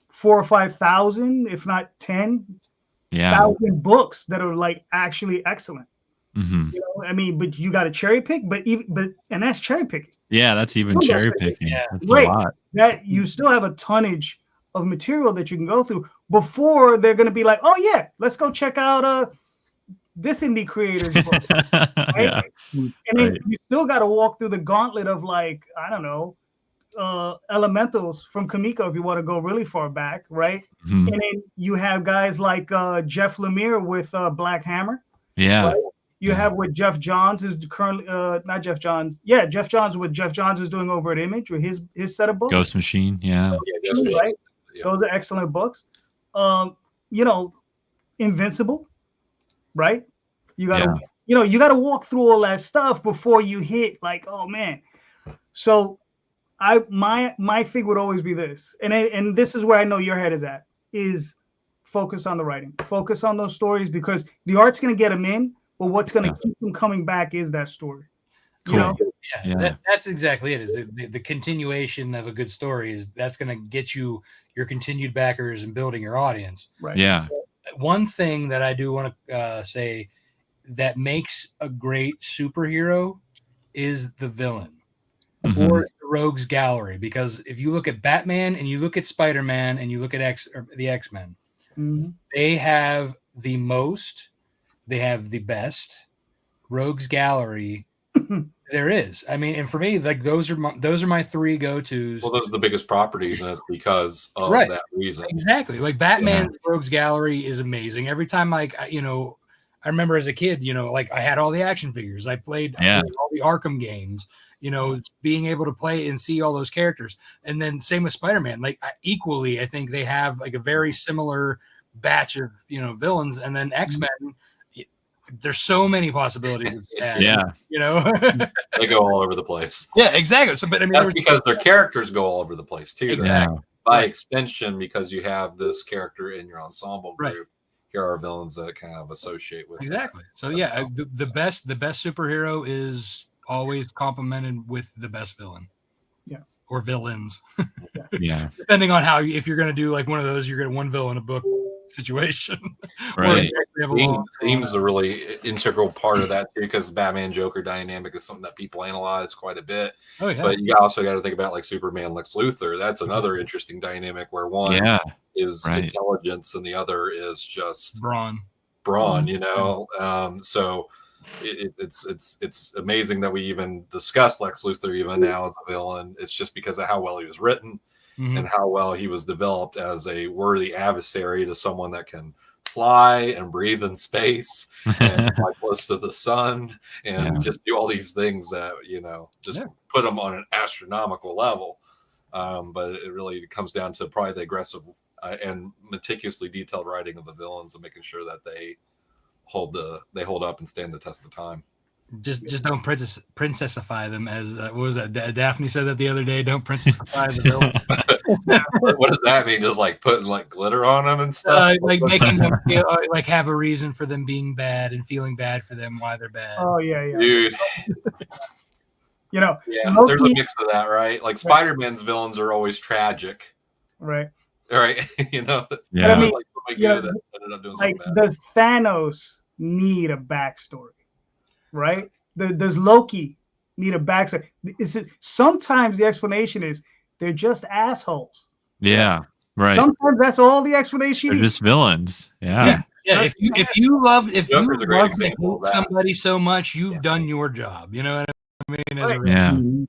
4,000 or 5,000, if not 10,000 books that are like actually excellent. I mean, but you got to cherry pick, and that's cherry picking. Yeah, that's even cherry picking. Yeah. That's right. a lot. That you still have a tonnage of material that you can go through before they're going to be like, oh yeah, let's go check out this indie creator's book. Right? Yeah. And then you still got to walk through the gauntlet of like, I don't know, elementals from Kamiko if you want to go really far back, right? And then you have guys like Jeff Lemire with Black Hammer. Yeah. Right? You have what Jeff Johns is currently not Jeff Johns. Yeah, Jeff Johns, what Jeff Johns is doing over at Image with his set of books. Ghost Machine, yeah. Ghost Machine. Right? Yeah. Those are excellent books. Invincible, right? You gotta you gotta walk through all that stuff before you hit like, oh man. So my thing would always be this, and this is where I know your head is at, is focus on the writing. Focus on those stories because the art's gonna get them in. But what's going to keep them coming back is that story. Cool. That's exactly it. Is the continuation of a good story that's going to get you your continued backers and building your audience. Right. Yeah. One thing that I do want to say that makes a great superhero is the villain or the rogues gallery. Because if you look at Batman and you look at Spider-Man and you look at the X-Men, they have the most. They have the best rogues gallery there is. I mean, and for me, like those are my three go-tos. Well, those are the biggest properties, and it's because of that reason. Exactly. Like Batman's rogues gallery is amazing. Every time, like I remember as a kid, like I had all the action figures. I played all the Arkham games. Being able to play and see all those characters, and then same with Spider-Man. Like equally, I think they have like a very similar batch of villains, and then X-Men. There's so many possibilities. They go all over the place. Yeah, exactly. So, but I mean, that's because their characters go all over the place too. Exactly. By extension, because you have this character in your ensemble group, right. Here are villains that kind of associate with exactly. So the best superhero is always complemented with the best villain. Yeah. Or villains. Yeah. Depending on if you're going to do like one of those, you're going to one villain a book situation. Right. Theme's a really integral part of that too, because Batman Joker dynamic is something that people analyze quite a bit. Oh yeah. But you also got to think about like Superman Lex Luthor. That's another interesting dynamic where one is intelligence and the other is just brawn. So it's amazing that we even discussed Lex Luthor even now as a villain. It's just because of how well he was written and how well he was developed as a worthy adversary to someone that can fly and breathe in space and fly close to the sun and just do all these things that, just put them on an astronomical level. But it really comes down to probably the aggressive and meticulously detailed writing of the villains and making sure that they hold up and stand the test of time. Just don't princessify them, as what was that? Daphne said that the other day. Don't princessify the villain. What does that mean? Just like putting like glitter on them and stuff, like making them feel like have a reason for them being bad and feeling bad for them why they're bad. Oh yeah, dude. Yeah, there's a mix of that, right? Like Spider-Man's villains are always tragic, right? Right, Yeah. I mean, like somebody good that ended up doing like, something bad. Does Thanos need a backstory? Right? Does Loki need a backstory? Sometimes the explanation is they're just assholes. Yeah, right. Sometimes that's all the explanation. They're just villains. Yeah. If you love to hate somebody so much, you've done your job. You know what I mean?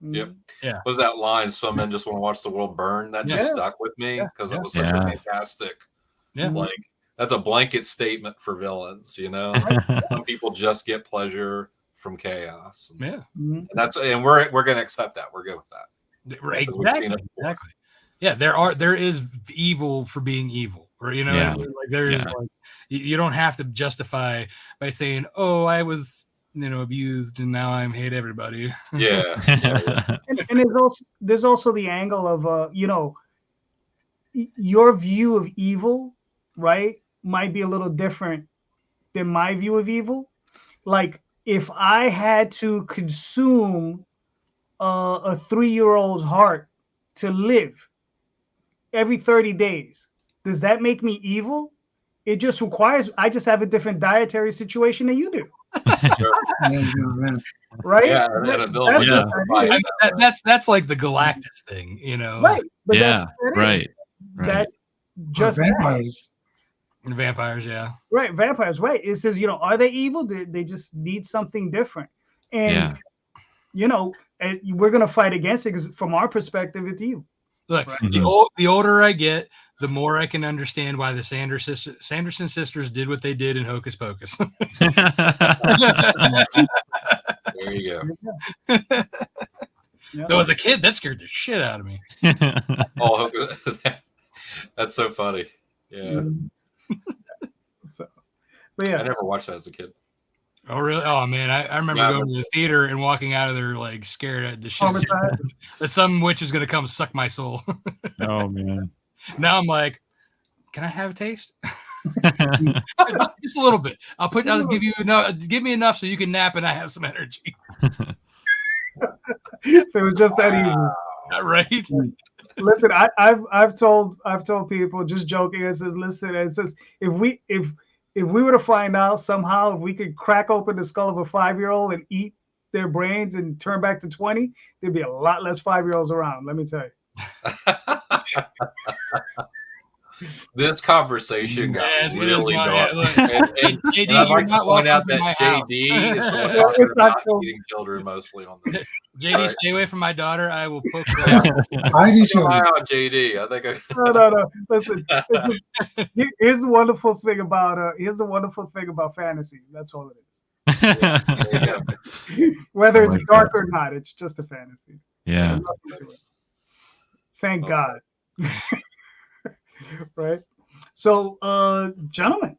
Yep. Yeah. Was that line? Some men just want to watch the world burn. That just stuck with me because it was such a fantastic. Yeah. Like. That's a blanket statement for villains, Some people just get pleasure from chaos. And and we're going to accept that. We're good with that. Right. Exactly. Yeah, there is evil for being evil, or like there is like you don't have to justify by saying, "Oh, I was abused and now I hate everybody." Yeah. and there's also the angle of your view of evil, right? Might be a little different than my view of evil. Like if I had to consume a 3-year-old's heart to live every 30 days, does that make me evil? It just requires I just have a different dietary situation than you do. Right? Yeah, that's like the Galactus thing, Right. But right. That just vampires. Vampires, right. Vampires, right? It says, are they evil? They just need something different, and we're gonna fight against it because from our perspective, it's evil. Look, the older I get, the more I can understand why the Sanderson sisters did what they did in Hocus Pocus. There you go. Though as a kid, that scared the shit out of me. Oh, that's so funny. Yeah. But I never watched that as a kid. Oh really? Oh man, I remember going to the theater and walking out of there like scared at the shit that some witch is gonna come suck my soul. Oh man. Now I'm like, can I have a taste? just a little bit. I'll give you enough. Give me enough so you can nap and I have some energy. If it was just that easy, right? Listen, I've told people, just joking. It says, listen, it says if we were to find out somehow if we could crack open the skull of a 5-year-old and eat their brains and turn back to 20, there'd be a lot less 5-year-olds around. Let me tell you. This conversation got really dark. And I'd like to point out that JD is talking about eating children mostly on this. JD, stay away from my daughter. I will poke her. I do too. On JD. I think No. Listen, here's the wonderful thing about fantasy. That's all it is. Whether it's dark or not, it's just a fantasy. Yeah. Thank God. Right. So, gentlemen,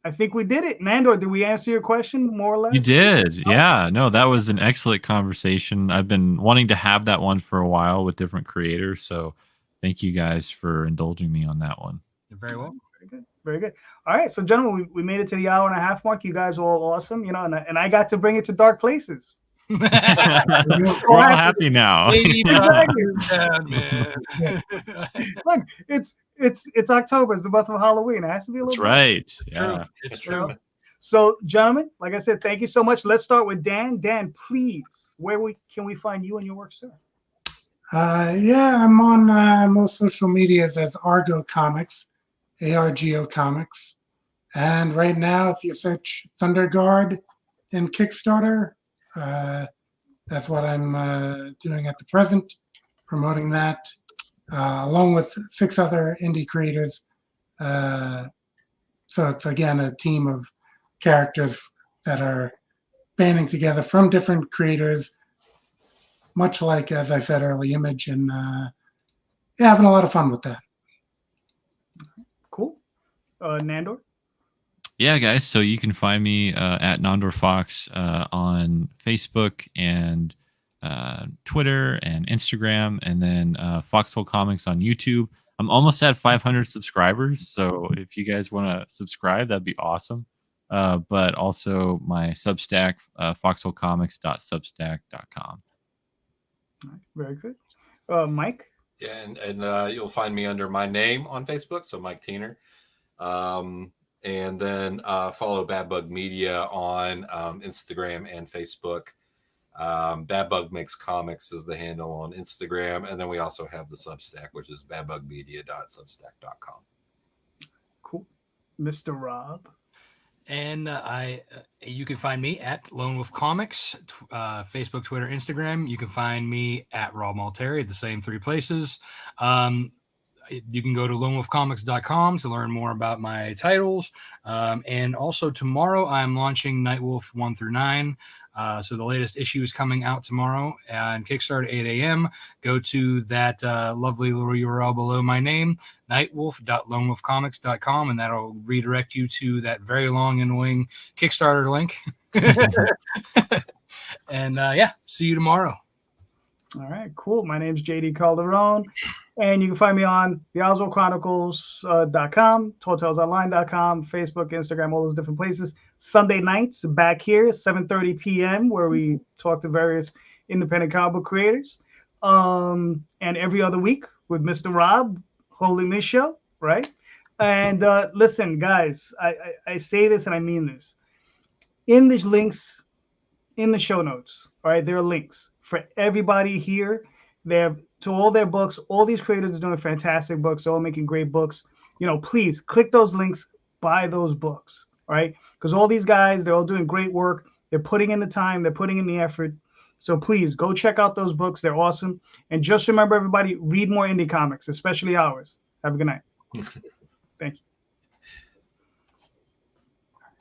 I think we did it. Nandor, did we answer your question more or less? You did. Yeah. No, that was an excellent conversation. I've been wanting to have that one for a while with different creators. So thank you guys for indulging me on that one. You're very welcome. Very good. Very good. All right. So, gentlemen, we made it to the hour and a half mark. You guys are all awesome, and I got to bring it to dark places. We're all happy now. Look, it's October. It's the month of Halloween. It has to be a little. That's right. Yeah, it's true. So, gentlemen, like I said, thank you so much. Let's start with Dan. Dan, please, can we find you and your work, sir? I'm on most social medias as Argo Comics, ARGO Comics, and right now, if you search Thunder Guard in Kickstarter. That's what I'm doing at the present, promoting that, along with 6 other indie creators So it's again a team of characters that are banding together from different creators, much like, as I said, early Image, and having a lot of fun with that. Cool. Nandor? Yeah, guys. So you can find me at Nandor Fox on Facebook and Twitter and Instagram, and then Foxhole Comics on YouTube. I'm almost at 500 subscribers, so if you guys want to subscribe, that'd be awesome. But also my Substack, foxholecomics.substack.com. All right, very good. Mike? Yeah, and you'll find me under my name on Facebook, so Mike Teener. And then follow Bad Bug Media on Instagram and Facebook. Bad Bug Makes Comics is the handle on Instagram, and then we also have the Substack, which is badbugmedia.substack.com. Cool. Mr. Rob? And you can find me at Lone Wolf Comics, Facebook, Twitter, Instagram. You can find me at Rob Multari at the same three places. You can go to lonewolfcomics.com to learn more about my titles. And also tomorrow I'm launching Nightwolf 1 through 9. So the latest issue is coming out tomorrow on Kickstarter at 8 a.m. Go to that lovely little URL below my name, nightwolf.lonewolfcomics.com, and that'll redirect you to that very long, annoying Kickstarter link. And see you tomorrow. All right, cool. My name's JD Calderon, and you can find me on theoswaldchronicles.com, talltalesonline.com, Facebook, Instagram, all those different places. Sunday nights back here, 7:30 p.m., where we talk to various independent comic book creators. And every other week with Mr. Rob holding this show, right? And listen, guys, I say this and I mean this. In these links, in the show notes, all right, there are links for everybody here. They have to all their books. All these creators are doing fantastic books. They're all making great books. Please click those links, buy those books, all right? Because all these guys, they're all doing great work. They're putting in the time. They're putting in the effort. So please go check out those books. They're awesome. And just remember, everybody, read more indie comics, especially ours. Have a good night. Thank you.